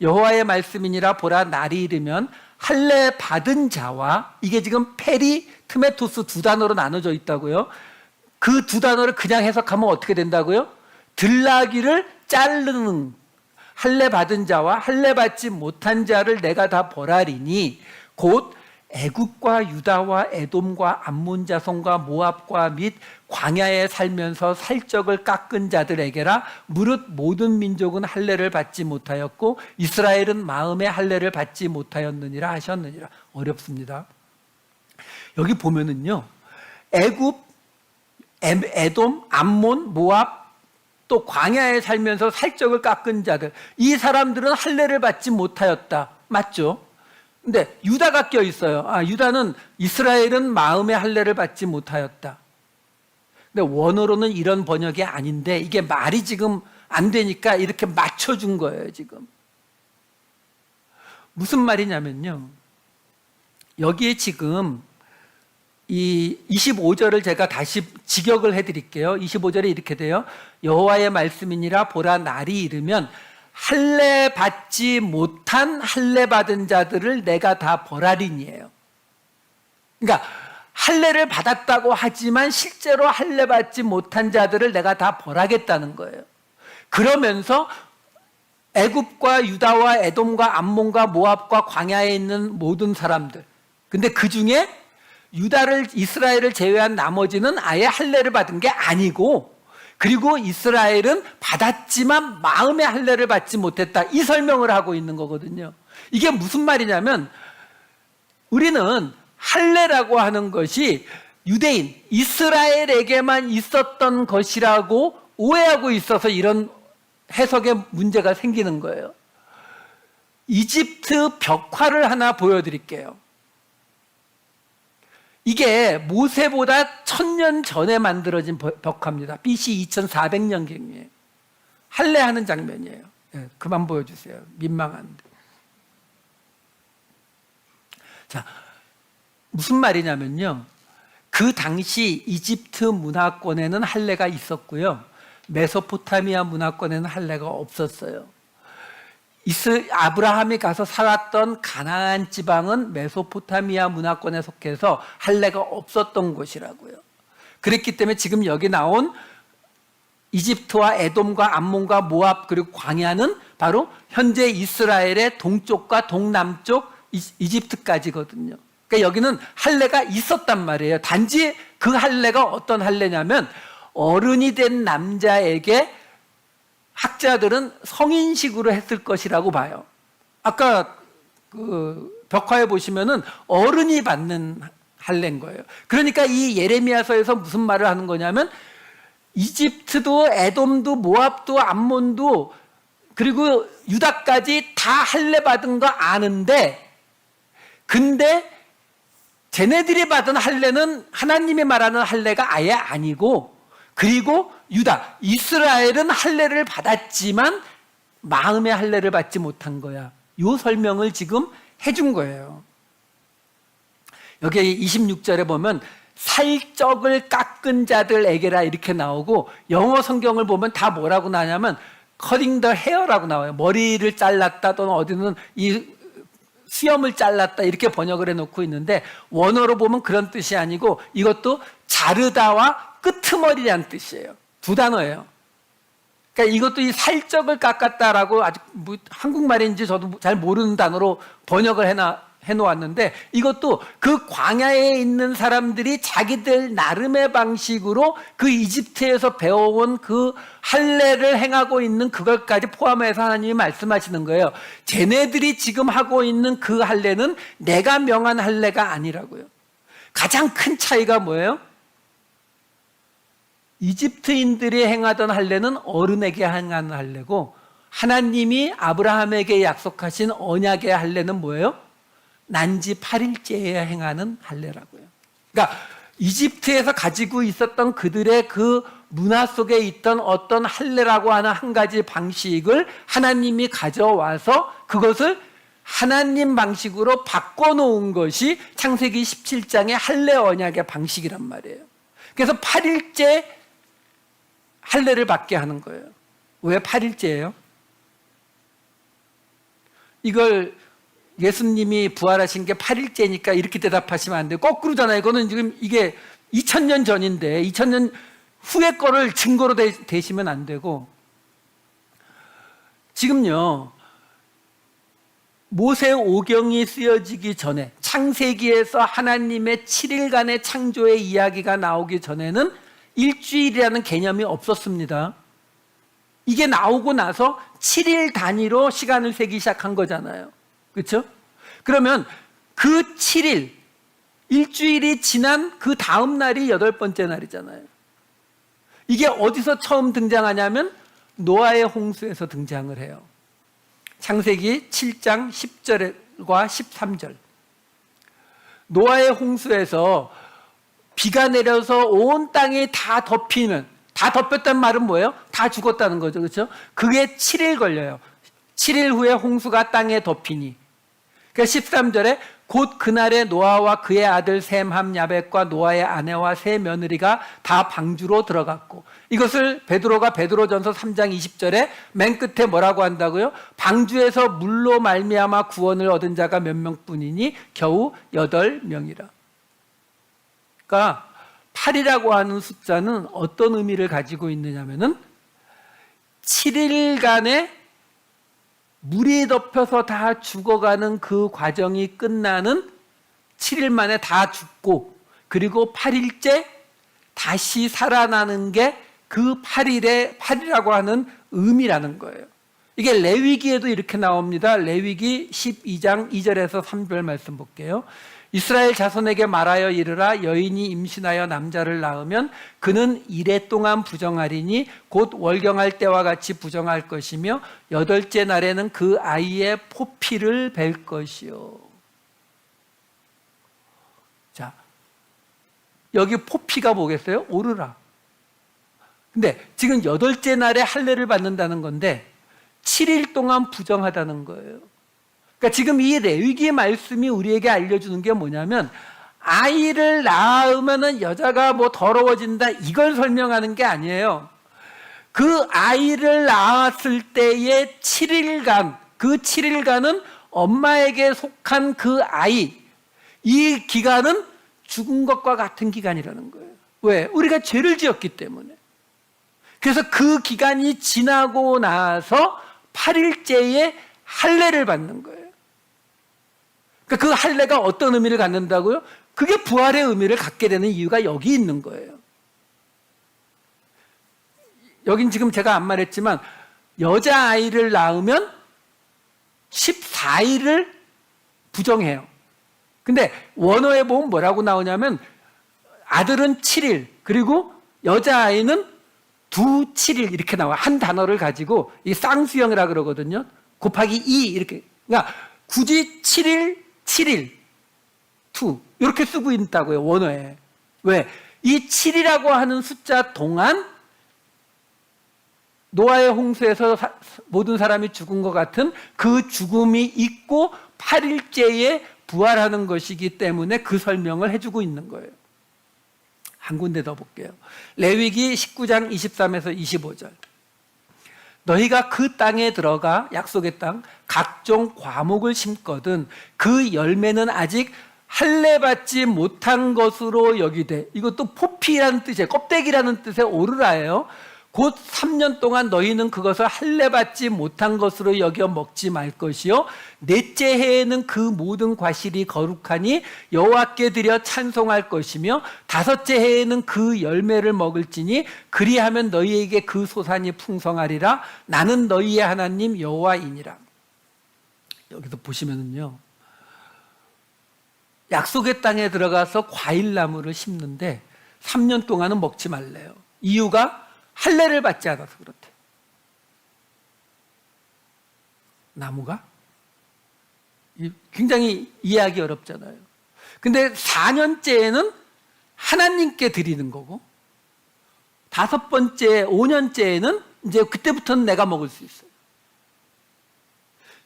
Speaker 1: 여호와의 말씀이니라, 보라, 날이 이르면 할례 받은 자와, 이게 지금 페리, 트메토스 두 단어로 나눠져 있다고요. 그 두 단어를 그냥 해석하면 어떻게 된다고요? 들나귀를 자르는, 할례 받은 자와 할례 받지 못한 자를 내가 다 벌하리니 곧 애굽과 유다와 에돔과 암몬 자손과 모압과 및 광야에 살면서 살적을 깎은 자들에게라. 무릇 모든 민족은 할례를 받지 못하였고 이스라엘은 마음의 할례를 받지 못하였느니라 하셨느니라. 어렵습니다. 여기 보면은요, 애굽, 에돔, 암몬, 모압, 또 광야에 살면서 살적을 깎은 자들, 이 사람들은 할례를 받지 못하였다. 맞죠? 근데 유다가 껴 있어요. 유다는 이스라엘은 마음의 할례를 받지 못하였다. 근데 원어로는 이런 번역이 아닌데 이게 말이 지금 안 되니까 이렇게 맞춰준 거예요, 지금. 무슨 말이냐면요. 여기에 지금 이 25절을 제가 다시 직역을 해드릴게요. 25절에 이렇게 돼요. 여호와의 말씀이니라 보라 날이 이르면 할례 받지 못한 할례 받은 자들을 내가 다 벌하리니에요. 그러니까 할례를 받았다고 하지만 실제로 할례 받지 못한 자들을 내가 다 벌하겠다는 거예요. 그러면서 애굽과 유다와 에돔과 암몬과 모압과 광야에 있는 모든 사람들, 근데 그 중에 유다를 이스라엘을 제외한 나머지는 아예 할례를 받은 게 아니고, 그리고 이스라엘은 받았지만 마음의 할례를 받지 못했다, 이 설명을 하고 있는 거거든요. 이게 무슨 말이냐면 우리는 할례라고 하는 것이 유대인 이스라엘에게만 있었던 것이라고 오해하고 있어서 이런 해석에 문제가 생기는 거예요. 이집트 벽화를 하나 보여드릴게요. 이게 모세보다 1000년 전에 만들어진 벽화입니다. BC 2400년경이에요. 할례하는 장면이에요. 네, 그만 보여주세요. 민망한데. 자, 무슨 말이냐면요. 그 당시 이집트 문화권에는 할례가 있었고요. 메소포타미아 문화권에는 할례가 없었어요. 아브라함이 가서 살았던 가나안 지방은 메소포타미아 문화권에 속해서 할례가 없었던 곳이라고요. 그랬기 때문에 지금 여기 나온 이집트와 에돔과 암몬과 모압 그리고 광야는 바로 현재 이스라엘의 동쪽과 동남쪽 이집트까지거든요. 그러니까 여기는 할례가 있었단 말이에요. 단지 그 할례가 어떤 할례냐면 어른이 된 남자에게 학자들은 성인식으로 했을 것이라고 봐요. 아까 그 벽화에 보시면은 어른이 받는 할례인 거예요. 그러니까 이 예레미야서에서 무슨 말을 하는 거냐면 이집트도 에돔도 모압도 암몬도 그리고 유다까지 다 할례 받은 거 아는데, 근데 쟤네들이 받은 할례는 하나님이 말하는 할례가 아예 아니고, 그리고 유다, 이스라엘은 할례를 받았지만 마음의 할례를 받지 못한 거야. 이 설명을 지금 해준 거예요. 여기 26절에 보면 살적을 깎은 자들에게라 이렇게 나오고, 영어 성경을 보면 다 뭐라고 나냐면 cutting the hair라고 나와요. 머리를 잘랐다 또는 어디는 이 수염을 잘랐다 이렇게 번역을 해놓고 있는데, 원어로 보면 그런 뜻이 아니고 이것도 자르다와 끄트머리라는 뜻이에요. 두 단어예요. 그러니까 이것도 이 살적을 깎았다라고 아직 뭐 한국말인지 저도 잘 모르는 단어로 번역을 해놓았는데, 이것도 그 광야에 있는 사람들이 자기들 나름의 방식으로 그 이집트에서 배워온 그 할례를 행하고 있는 그것까지 포함해서 하나님이 말씀하시는 거예요. 쟤네들이 지금 하고 있는 그 할례는 내가 명한 할례가 아니라고요. 가장 큰 차이가 뭐예요? 이집트인들이 행하던 할례는 어른에게 행하는 할례고, 하나님이 아브라함에게 약속하신 언약의 할례는 뭐예요? 난지 8일째에 행하는 할례라고요. 그러니까 이집트에서 가지고 있었던 그들의 그 문화 속에 있던 어떤 할례라고 하는 한 가지 방식을 하나님이 가져와서 그것을 하나님 방식으로 바꿔놓은 것이 창세기 17장의 할례 언약의 방식이란 말이에요. 그래서 8일째 할례를 받게 하는 거예요. 왜 8일째예요? 이걸 예수님이 부활하신 게 8일째니까 이렇게 대답하시면 안 돼요. 거꾸로잖아요. 이거는 지금 이게 2000년 전인데 2000년 후의 거를 증거로 대시면 안 되고, 지금요 모세 오경이 쓰여지기 전에 창세기에서 하나님의 7일간의 창조의 이야기가 나오기 전에는 일주일이라는 개념이 없었습니다. 이게 나오고 나서 7일 단위로 시간을 세기 시작한 거잖아요. 그렇죠? 그러면 그 7일, 일주일이 지난 그 다음 날이 8번째 날이잖아요. 이게 어디서 처음 등장하냐면 노아의 홍수에서 등장을 해요. 창세기 7장 10절과 13절. 노아의 홍수에서 비가 내려서 온 땅이 다 덮이는, 다 덮였다는 말은 뭐예요? 다 죽었다는 거죠. 그렇죠? 그게 7일 걸려요. 7일 후에 홍수가 땅에 덮이니. 그러니까 13절에 곧 그날에 노아와 그의 아들 셈, 함, 야벳과 노아의 아내와 세 며느리가 다 방주로 들어갔고, 이것을 베드로가 베드로전서 3장 20절에 맨 끝에 뭐라고 한다고요? 방주에서 물로 말미암아 구원을 얻은 자가 몇 명뿐이니 겨우 8명이라. 그러니까 8이라고 하는 숫자는 어떤 의미를 가지고 있느냐면은 7일간의 물이 덮여서 다 죽어가는 그 과정이 끝나는 7일 만에 다 죽고, 그리고 8일째 다시 살아나는 게 그 8이라고 하는 의미라는 거예요. 이게 레위기에도 이렇게 나옵니다. 레위기 12장 2절에서 3절 말씀 볼게요. 이스라엘 자손에게 말하여 이르라. 여인이 임신하여 남자를 낳으면 그는 이레 동안 부정하리니 곧 월경할 때와 같이 부정할 것이며 8째 날에는 그 아이의 포피를 벨 것이요. 자, 여기 포피가 뭐겠어요? 오르라. 근데 지금 8째 날에 할례를 받는다는 건데 7일 동안 부정하다는 거예요. 그러니까 지금 이 레위기의 말씀이 우리에게 알려주는 게 뭐냐면, 아이를 낳으면은 여자가 뭐 더러워진다, 이걸 설명하는 게 아니에요. 그 아이를 낳았을 때의 7일간, 그 7일간은 엄마에게 속한 그 아이, 이 기간은 죽은 것과 같은 기간이라는 거예요. 왜? 우리가 죄를 지었기 때문에. 그래서 그 기간이 지나고 나서 8일째에 할례를 받는 거예요. 그러니까 그 할례가 어떤 의미를 갖는다고요? 그게 부활의 의미를 갖게 되는 이유가 여기 있는 거예요. 여긴 지금 제가 안 말했지만 여자아이를 낳으면 14일을 부정해요. 근데 원어에 보면 뭐라고 나오냐면 아들은 7일, 그리고 여자아이는 7일 이렇게 나와요. 한 단어를 가지고, 이 쌍수형이라 그러거든요. 곱하기 2 이렇게. 그러니까 굳이 7일, 7일, 2 이렇게 쓰고 있다고요, 원어에. 왜? 이 7이라고 하는 숫자 동안 노아의 홍수에서 모든 사람이 죽은 것 같은 그 죽음이 있고 8일째에 부활하는 것이기 때문에 그 설명을 해주고 있는 거예요. 한 군데 더 볼게요. 레위기 19장 23에서 25절. 너희가 그 땅에 들어가, 약속의 땅, 각종 과목을 심거든 그 열매는 아직 할례 받지 못한 것으로 여기되, 이것도 포피라는 뜻이에요. 껍데기라는 뜻의 오르라예요. 곧 3년 동안 너희는 그것을 할례 받지 못한 것으로 여겨 먹지 말 것이요, 넷째 해에는 그 모든 과실이 거룩하니 여호와께 드려 찬송할 것이며 5째 해에는 그 열매를 먹을지니 그리하면 너희에게 그 소산이 풍성하리라. 나는 너희의 하나님 여호와이니라. 여기서 보시면은요, 약속의 땅에 들어가서 과일나무를 심는데 3년 동안은 먹지 말래요. 이유가 할례를 받지 않아서 그렇대. 나무가 굉장히 이해하기 어렵잖아요. 근데 4년째에는 하나님께 드리는 거고, 5번째, 5년째에는 이제 그때부터는 내가 먹을 수 있어요.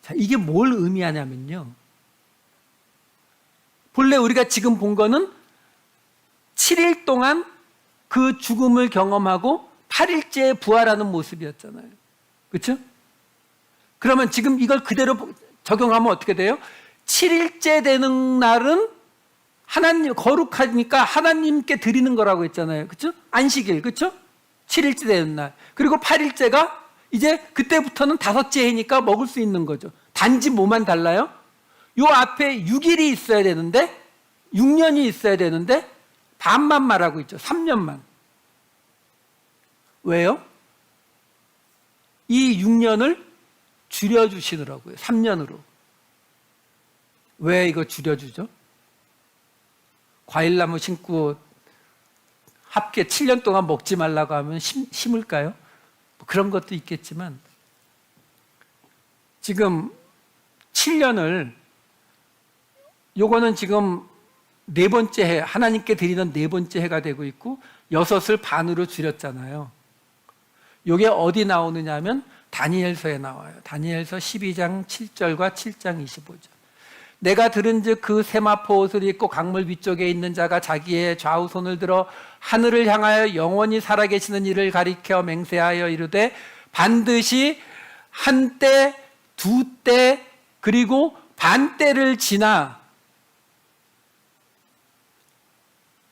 Speaker 1: 자, 이게 뭘 의미하냐면요, 본래 우리가 지금 본 거는 7일 동안 그 죽음을 경험하고 8일째에 부활하는 모습이었잖아요. 그렇죠? 그러면 지금 이걸 그대로 적용하면 어떻게 돼요? 7일째 되는 날은 하나님, 거룩하니까 하나님께 드리는 거라고 했잖아요. 그렇죠? 안식일, 그렇죠? 7일째 되는 날. 그리고 8일째가 이제 그때부터는 5째 해니까 먹을 수 있는 거죠. 단지 뭐만 달라요? 요 앞에 6일이 있어야 되는데, 6년이 있어야 되는데 반만 말하고 있죠. 3년만. 왜요? 이 6년을 줄여주시더라고요. 3년으로. 왜 이거 줄여주죠? 과일나무 심고 합계 7년 동안 먹지 말라고 하면 심을까요? 뭐 그런 것도 있겠지만 지금 7년을 요거는 지금 네 번째 해, 하나님께 드리는 네 번째 해가 되고 있고 6을 반으로 줄였잖아요. 요게 어디 나오느냐 하면 다니엘서에 나와요. 다니엘서 12장 7절과 7장 25절. 내가 들은즉 그 세마포 옷을 입고 강물 위쪽에 있는 자가 자기의 좌우 손을 들어 하늘을 향하여 영원히 살아계시는 이를 가리켜 맹세하여 이르되 반드시 한때, 두때, 그리고 반때를 지나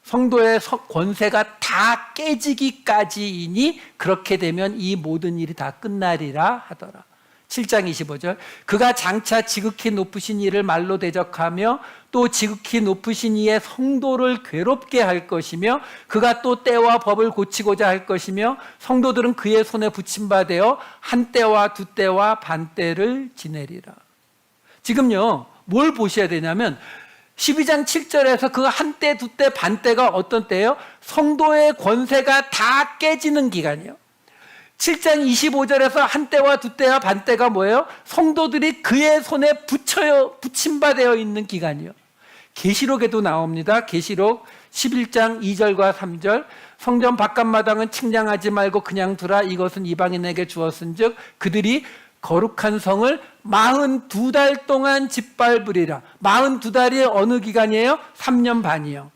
Speaker 1: 성도의 권세가 다 깨지기까지이니 그렇게 되면 이 모든 일이 다 끝나리라 하더라. 7장 25절. 그가 장차 지극히 높으신 이를 말로 대적하며 또 지극히 높으신 이의 성도를 괴롭게 할 것이며 그가 또 때와 법을 고치고자 할 것이며 성도들은 그의 손에 붙임바되어 한 때와 두 때와 반 때를 지내리라. 지금요, 뭘 보셔야 되냐면 12장 7절에서 그 한 때, 두 때, 반 때가 어떤 때예요? 성도의 권세가 다 깨지는 기간이에요. 7장 25절에서 한 때와 두 때와 반 때가 뭐예요? 성도들이 그의 손에 붙임바되어 있는 기간이에요. 계시록에도 나옵니다. 계시록 11장 2절과 3절. 성전 바깥마당은 측량하지 말고 그냥 두라. 이것은 이방인에게 주었은즉 그들이 거룩한 성을 42달 동안 짓밟으리라. 42달이 어느 기간이에요? 3년 반이요.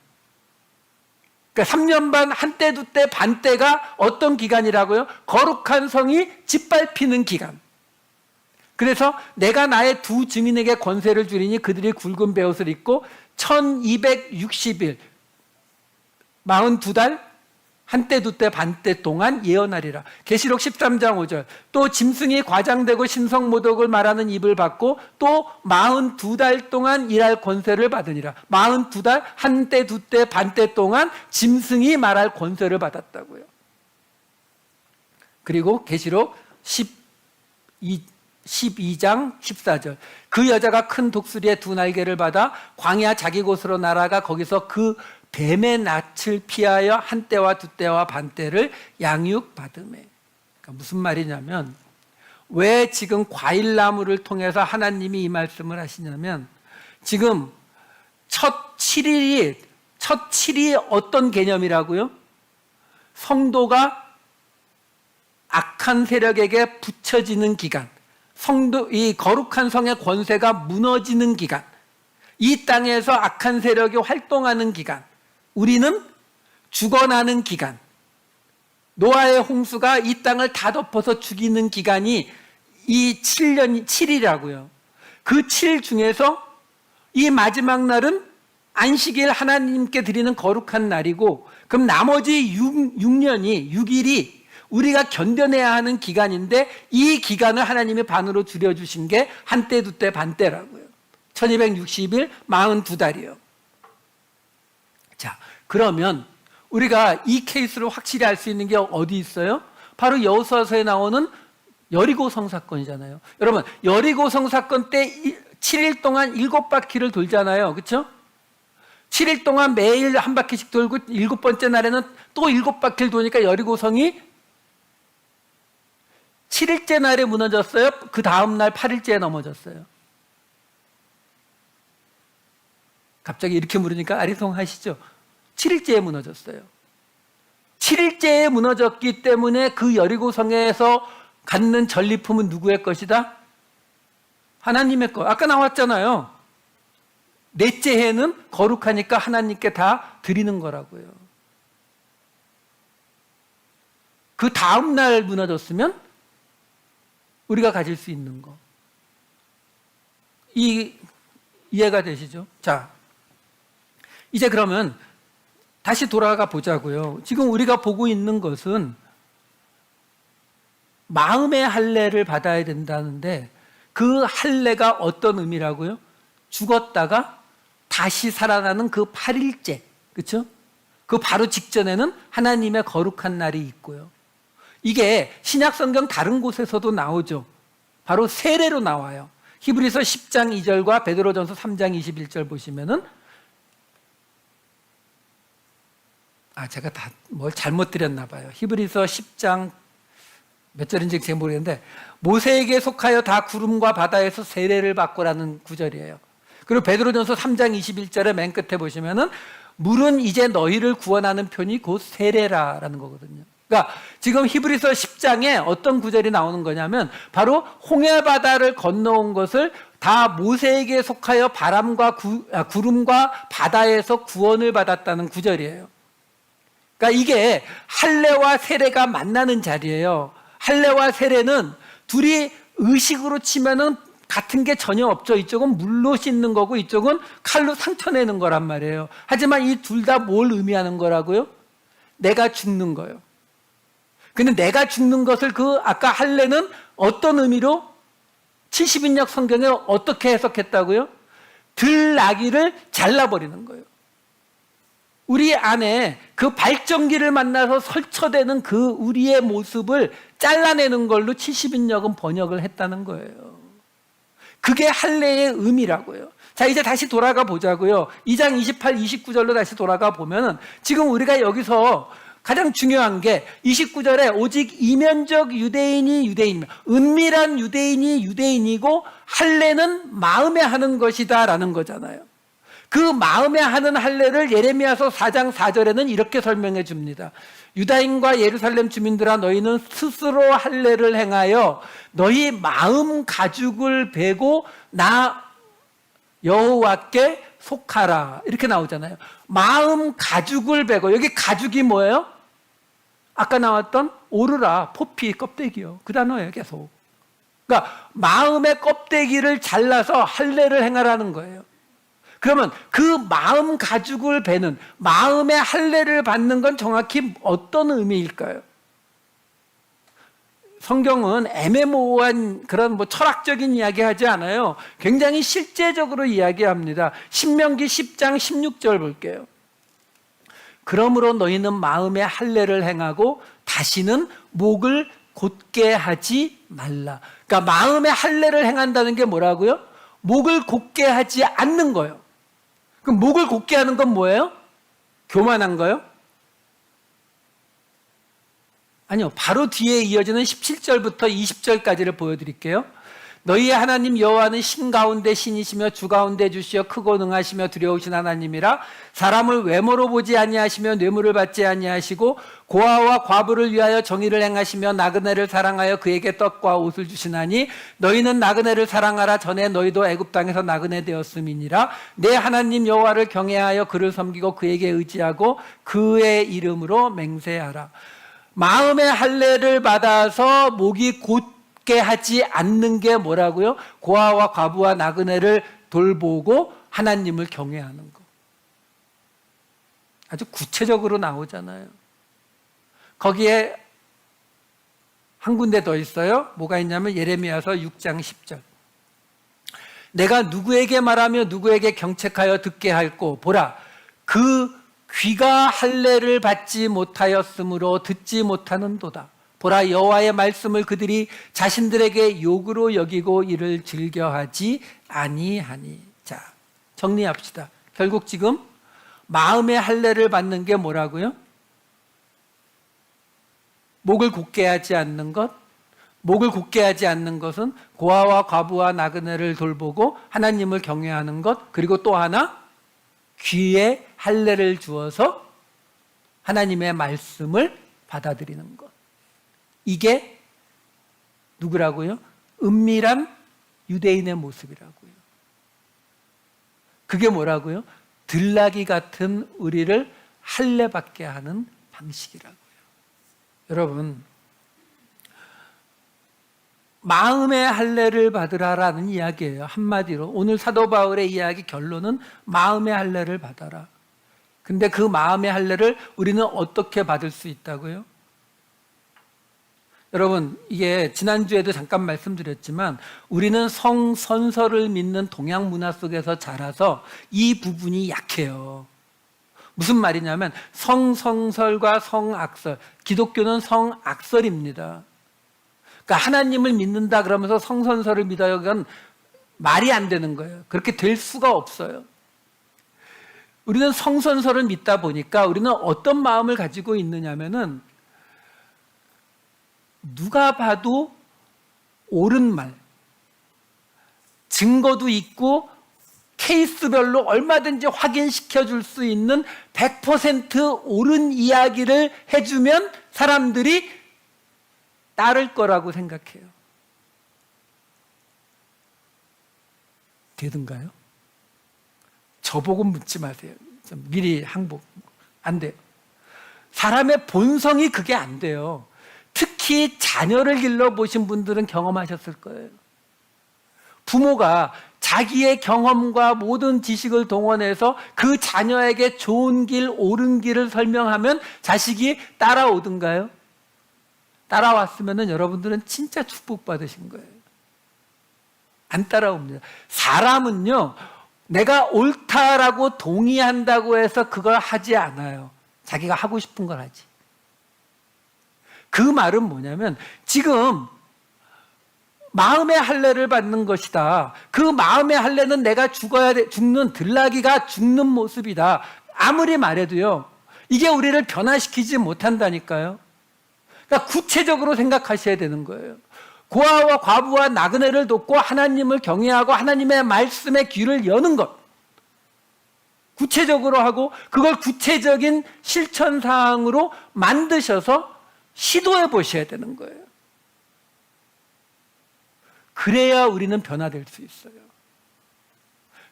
Speaker 1: 그러니까 3년 반, 한 때, 두 때, 반 때가 어떤 기간이라고요? 거룩한 성이 짓밟히는 기간. 그래서 내가 나의 두 증인에게 권세를 주리니 그들이 굵은 베옷을 입고 1260일, 42달, 한 때, 두 때, 반 때 동안 예언하리라. 계시록 13장 5절. 또 짐승이 과장되고 신성모독을 말하는 입을 받고 또 42달 동안 일할 권세를 받으니라. 42달, 한 때, 두 때, 반 때 동안 짐승이 말할 권세를 받았다고요. 그리고 계시록 12장 14절. 그 여자가 큰 독수리의 두 날개를 받아 광야 자기 곳으로 날아가 거기서 그 뱀의 낯을 피하여 한 때와 두 때와 반 때를 양육받으매. 그러니까 무슨 말이냐면 왜 지금 과일나무를 통해서 하나님이 이 말씀을 하시냐면 지금 첫 7일이 어떤 개념이라고요? 성도가 악한 세력에게 붙여지는 기간, 이 거룩한 성의 권세가 무너지는 기간, 이 땅에서 악한 세력이 활동하는 기간, 우리는 죽어나는 기간, 노아의 홍수가 이 땅을 다 덮어서 죽이는 기간이 이 7일이라고요. 그 7일 중에서 이 마지막 날은 안식일 하나님께 드리는 거룩한 날이고 그럼 나머지 6일이 우리가 견뎌내야 하는 기간인데 이 기간을 하나님이 반으로 줄여주신 게 한 때, 두 때, 반 때라고요. 1260일, 42달이요. 자, 그러면 우리가 이 케이스를 확실히 알 수 있는 게 어디 있어요? 바로 여호수아서에 나오는 여리고성 사건이잖아요. 여러분, 여리고성 사건 때 7일 동안 7바퀴를 돌잖아요. 그렇죠? 7일 동안 매일 한 바퀴씩 돌고 7번째 날에는 또 7바퀴를 도니까 여리고성이 7일째 날에 무너졌어요? 그 다음 날 8일째에 넘어졌어요? 갑자기 이렇게 물으니까 아리송하시죠? 7일째에 무너졌어요. 7일째에 무너졌기 때문에 그 여리고성에서 갖는 전리품은 누구의 것이다? 하나님의 것. 아까 나왔잖아요. 넷째 해는 거룩하니까 하나님께 다 드리는 거라고요. 그 다음 날 무너졌으면 우리가 가질 수 있는 거. 이해가 되시죠? 자, 이제 그러면 다시 돌아가 보자고요. 지금 우리가 보고 있는 것은 마음의 할례를 받아야 된다는데 그 할례가 어떤 의미라고요? 죽었다가 다시 살아나는 그 8일째, 그렇죠? 그 바로 직전에는 하나님의 거룩한 날이 있고요. 이게 신약성경 다른 곳에서도 나오죠. 바로 세례로 나와요. 히브리서 10장 2절과 베드로전서 3장 21절 보시면은 제가 다 뭘 잘못 드렸나 봐요. 히브리서 10장 몇 절인지 제가 모르겠는데 모세에게 속하여 다 구름과 바다에서 세례를 받고라는 구절이에요. 그리고 베드로전서 3장 21절에 맨 끝에 보시면은 물은 이제 너희를 구원하는 편이 곧 세례라라는 거거든요. 그러니까 지금 히브리서 10장에 어떤 구절이 나오는 거냐면 바로 홍해바다를 건너온 것을 다 모세에게 속하여 바람과 구름과 바다에서 구원을 받았다는 구절이에요. 그러니까 이게 할례와 세례가 만나는 자리예요. 할례와 세례는 둘이 의식으로 치면은 같은 게 전혀 없죠. 이쪽은 물로 씻는 거고 이쪽은 칼로 상처 내는 거란 말이에요. 하지만 이 둘 다 뭘 의미하는 거라고요? 내가 죽는 거예요. 근데 내가 죽는 것을 아까 할례는 어떤 의미로 70인역 성경에 어떻게 해석했다고요? 들나귀를 잘라버리는 거예요. 우리 안에 그 발전기를 만나서 설쳐대는 그 우리의 모습을 잘라내는 걸로 70인역은 번역을 했다는 거예요. 그게 할례의 의미라고요. 자, 이제 다시 돌아가 보자고요. 2장 28, 29절로 다시 돌아가 보면은 지금 우리가 여기서 가장 중요한 게 29절에 오직 이면적 유대인이 유대인이며 은밀한 유대인이 유대인이고 할례는 마음에 하는 것이다 라는 거잖아요. 그 마음에 하는 할례를 예레미야서 4장 4절에는 이렇게 설명해 줍니다. 유다인과 예루살렘 주민들아 너희는 스스로 할례를 행하여 너희 마음 가죽을 베고 나 여호와께 속하라 이렇게 나오잖아요. 마음 가죽을 베고 여기 가죽이 뭐예요? 아까 나왔던 오르라 포피 껍데기요. 그 단어예요 계속. 그러니까 마음의 껍데기를 잘라서 할례를 행하라는 거예요. 그러면 그 마음 가죽을 베는 마음의 할례를 받는 건 정확히 어떤 의미일까요? 성경은 애매모호한 그런 철학적인 이야기 하지 않아요. 굉장히 실제적으로 이야기합니다. 신명기 10장 16절 볼게요. 그러므로 너희는 마음의 할례를 행하고 다시는 목을 곧게 하지 말라. 그러니까 마음의 할례를 행한다는 게 뭐라고요? 목을 곧게 하지 않는 거예요. 그럼 목을 곧게 하는 건 뭐예요? 교만한 거요? 아니요. 바로 뒤에 이어지는 17절부터 20절까지를 보여드릴게요. 너희의 하나님 여호와는 신 가운데 신이시며 주 가운데 주시어 크고 능하시며 두려우신 하나님이라 사람을 외모로 보지 아니하시며 뇌물을 받지 아니하시고 고아와 과부를 위하여 정의를 행하시며 나그네를 사랑하여 그에게 떡과 옷을 주시나니 너희는 나그네를 사랑하라. 전에 너희도 애굽 땅에서 나그네 되었음이니라. 내 하나님 여호와를 경외하여 그를 섬기고 그에게 의지하고 그의 이름으로 맹세하라. 마음의 할례를 받아서 목이 곧게 하지 않는 게 뭐라고요? 고아와 과부와 나그네를 돌보고 하나님을 경외하는 거. 아주 구체적으로 나오잖아요. 거기에 한 군데 더 있어요. 뭐가 있냐면 예레미야서 6장 10절. 내가 누구에게 말하며 누구에게 경책하여 듣게 할꼬 보라 그 귀가 할례를 받지 못하였으므로 듣지 못하는도다. 보라 여호와의 말씀을 그들이 자신들에게 욕으로 여기고 이를 즐겨하지 아니하니. 자, 정리합시다. 결국 지금 마음의 할례를 받는 게 뭐라고요? 목을 곧게 하지 않는 것. 목을 곧게 하지 않는 것은 고아와 과부와 나그네를 돌보고 하나님을 경외하는 것. 그리고 또 하나 귀에 할례를 주어서 하나님의 말씀을 받아들이는 것. 이게 누구라고요? 은밀한 유대인의 모습이라고요. 그게 뭐라고요? 들나귀 같은 우리를 할례받게 하는 방식이라고요. 여러분, 마음의 할례를 받으라라는 이야기예요. 한마디로 오늘 사도 바울의 이야기 결론은 마음의 할례를 받아라. 근데 그 마음의 할례를 우리는 어떻게 받을 수 있다고요? 여러분, 이게 지난주에도 잠깐 말씀드렸지만 우리는 성선설을 믿는 동양 문화 속에서 자라서 이 부분이 약해요. 무슨 말이냐면 성성설과 성악설, 기독교는 성악설입니다. 그러니까 하나님을 믿는다 그러면서 성선설을 믿어요. 그건 말이 안 되는 거예요. 그렇게 될 수가 없어요. 우리는 성선설을 믿다 보니까 우리는 어떤 마음을 가지고 있느냐면은 누가 봐도 옳은 말, 증거도 있고 케이스별로 얼마든지 확인시켜 줄 수 있는 100% 옳은 이야기를 해주면 사람들이 따를 거라고 생각해요. 되든가요? 저보고 묻지 마세요. 미리 항복. 안 돼요. 사람의 본성이 그게 안 돼요. 특히 자녀를 길러보신 분들은 경험하셨을 거예요. 부모가 자기의 경험과 모든 지식을 동원해서 그 자녀에게 좋은 길, 옳은 길을 설명하면 자식이 따라오든가요? 따라왔으면 여러분들은 진짜 축복받으신 거예요. 안 따라옵니다. 사람은요, 내가 옳다라고 동의한다고 해서 그걸 하지 않아요. 자기가 하고 싶은 걸 하지. 그 말은 뭐냐면 지금 마음의 할례를 받는 것이다. 그 마음의 할례는 내가 죽는 들나귀가 죽는 모습이다. 아무리 말해도요, 이게 우리를 변화시키지 못한다니까요. 그러니까 구체적으로 생각하셔야 되는 거예요. 고아와 과부와 나그네를 돕고 하나님을 경외하고 하나님의 말씀에 귀를 여는 것. 구체적으로 하고 그걸 구체적인 실천 사항으로 만드셔서 시도해 보셔야 되는 거예요. 그래야 우리는 변화될 수 있어요.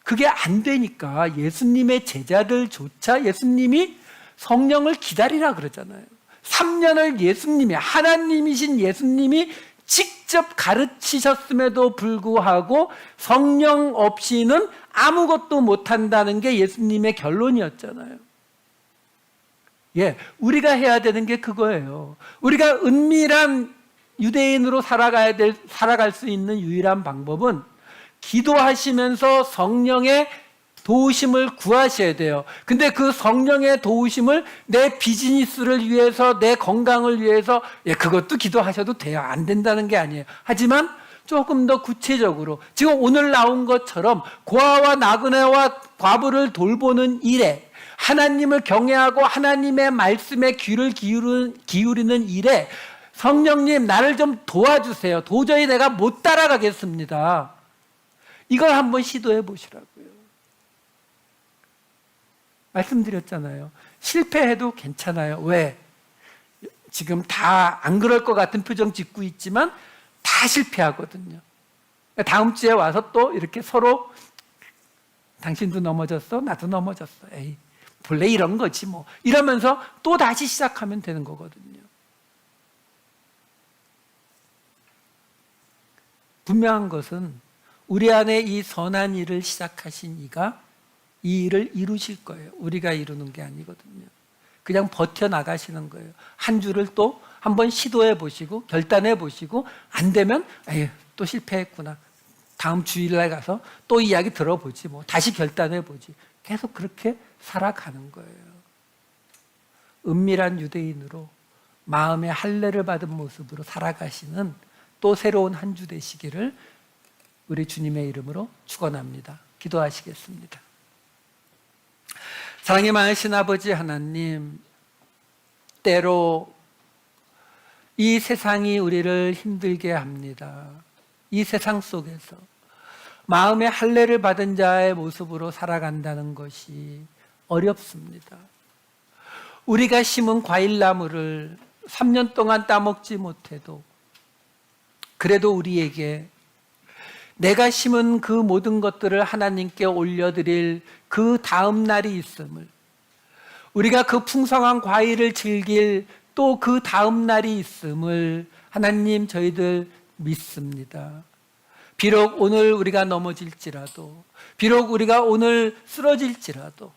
Speaker 1: 그게 안 되니까 예수님의 제자들조차 예수님이 성령을 기다리라 그러잖아요. 3년을 예수님이, 하나님이신 예수님이 직접 가르치셨음에도 불구하고 성령 없이는 아무것도 못한다는 게 예수님의 결론이었잖아요. 예, 우리가 해야 되는 게 그거예요. 우리가 은밀한 유대인으로 살아갈 수 있는 유일한 방법은 기도하시면서 성령의 도우심을 구하셔야 돼요. 근데 그 성령의 도우심을 내 비즈니스를 위해서, 내 건강을 위해서, 예, 그것도 기도하셔도 돼요. 안 된다는 게 아니에요. 하지만 조금 더 구체적으로 지금 오늘 나온 것처럼 고아와 나그네와 과부를 돌보는 일에, 하나님을 경외하고 하나님의 말씀에 귀를 기울이는 일에 성령님 나를 좀 도와주세요. 도저히 내가 못 따라가겠습니다. 이걸 한번 시도해 보시라고요. 말씀드렸잖아요. 실패해도 괜찮아요. 왜? 지금 다 안 그럴 것 같은 표정 짓고 있지만 다 실패하거든요. 다음 주에 와서 또 이렇게 서로 당신도 넘어졌어? 나도 넘어졌어. 에이, 본래 이런 거지 뭐. 이러면서 또 다시 시작하면 되는 거거든요. 분명한 것은 우리 안에 이 선한 일을 시작하신 이가 이 일을 이루실 거예요. 우리가 이루는 게 아니거든요. 그냥 버텨나가시는 거예요. 한 주를 또 한번 시도해 보시고 결단해 보시고 안 되면 에휴, 또 실패했구나. 다음 주일날 가서 또 이야기 들어보지 뭐. 다시 결단해 보지. 계속 그렇게 살아가는 거예요. 은밀한 유대인으로 마음의 할례를 받은 모습으로 살아가시는 또 새로운 한 주 되시기를 우리 주님의 이름으로 축원합니다. 기도하시겠습니다. 사랑이 많으신 아버지 하나님, 때로 이 세상이 우리를 힘들게 합니다. 이 세상 속에서 마음의 할례를 받은 자의 모습으로 살아간다는 것이 어렵습니다. 우리가 심은 과일나무를 3년 동안 따먹지 못해도 그래도 우리에게 내가 심은 그 모든 것들을 하나님께 올려드릴 그 다음 날이 있음을, 우리가 그 풍성한 과일을 즐길 또 그 다음 날이 있음을 하나님 저희들 믿습니다. 비록 오늘 우리가 넘어질지라도, 비록 우리가 오늘 쓰러질지라도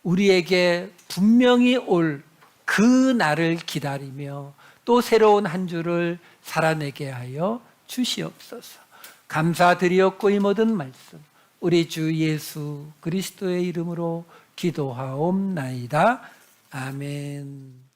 Speaker 1: 우리에게 분명히 올 그 날을 기다리며 또 새로운 한 주를 살아내게 하여 주시옵소서. 감사드리옵고 이 모든 말씀 우리 주 예수 그리스도의 이름으로 기도하옵나이다. 아멘.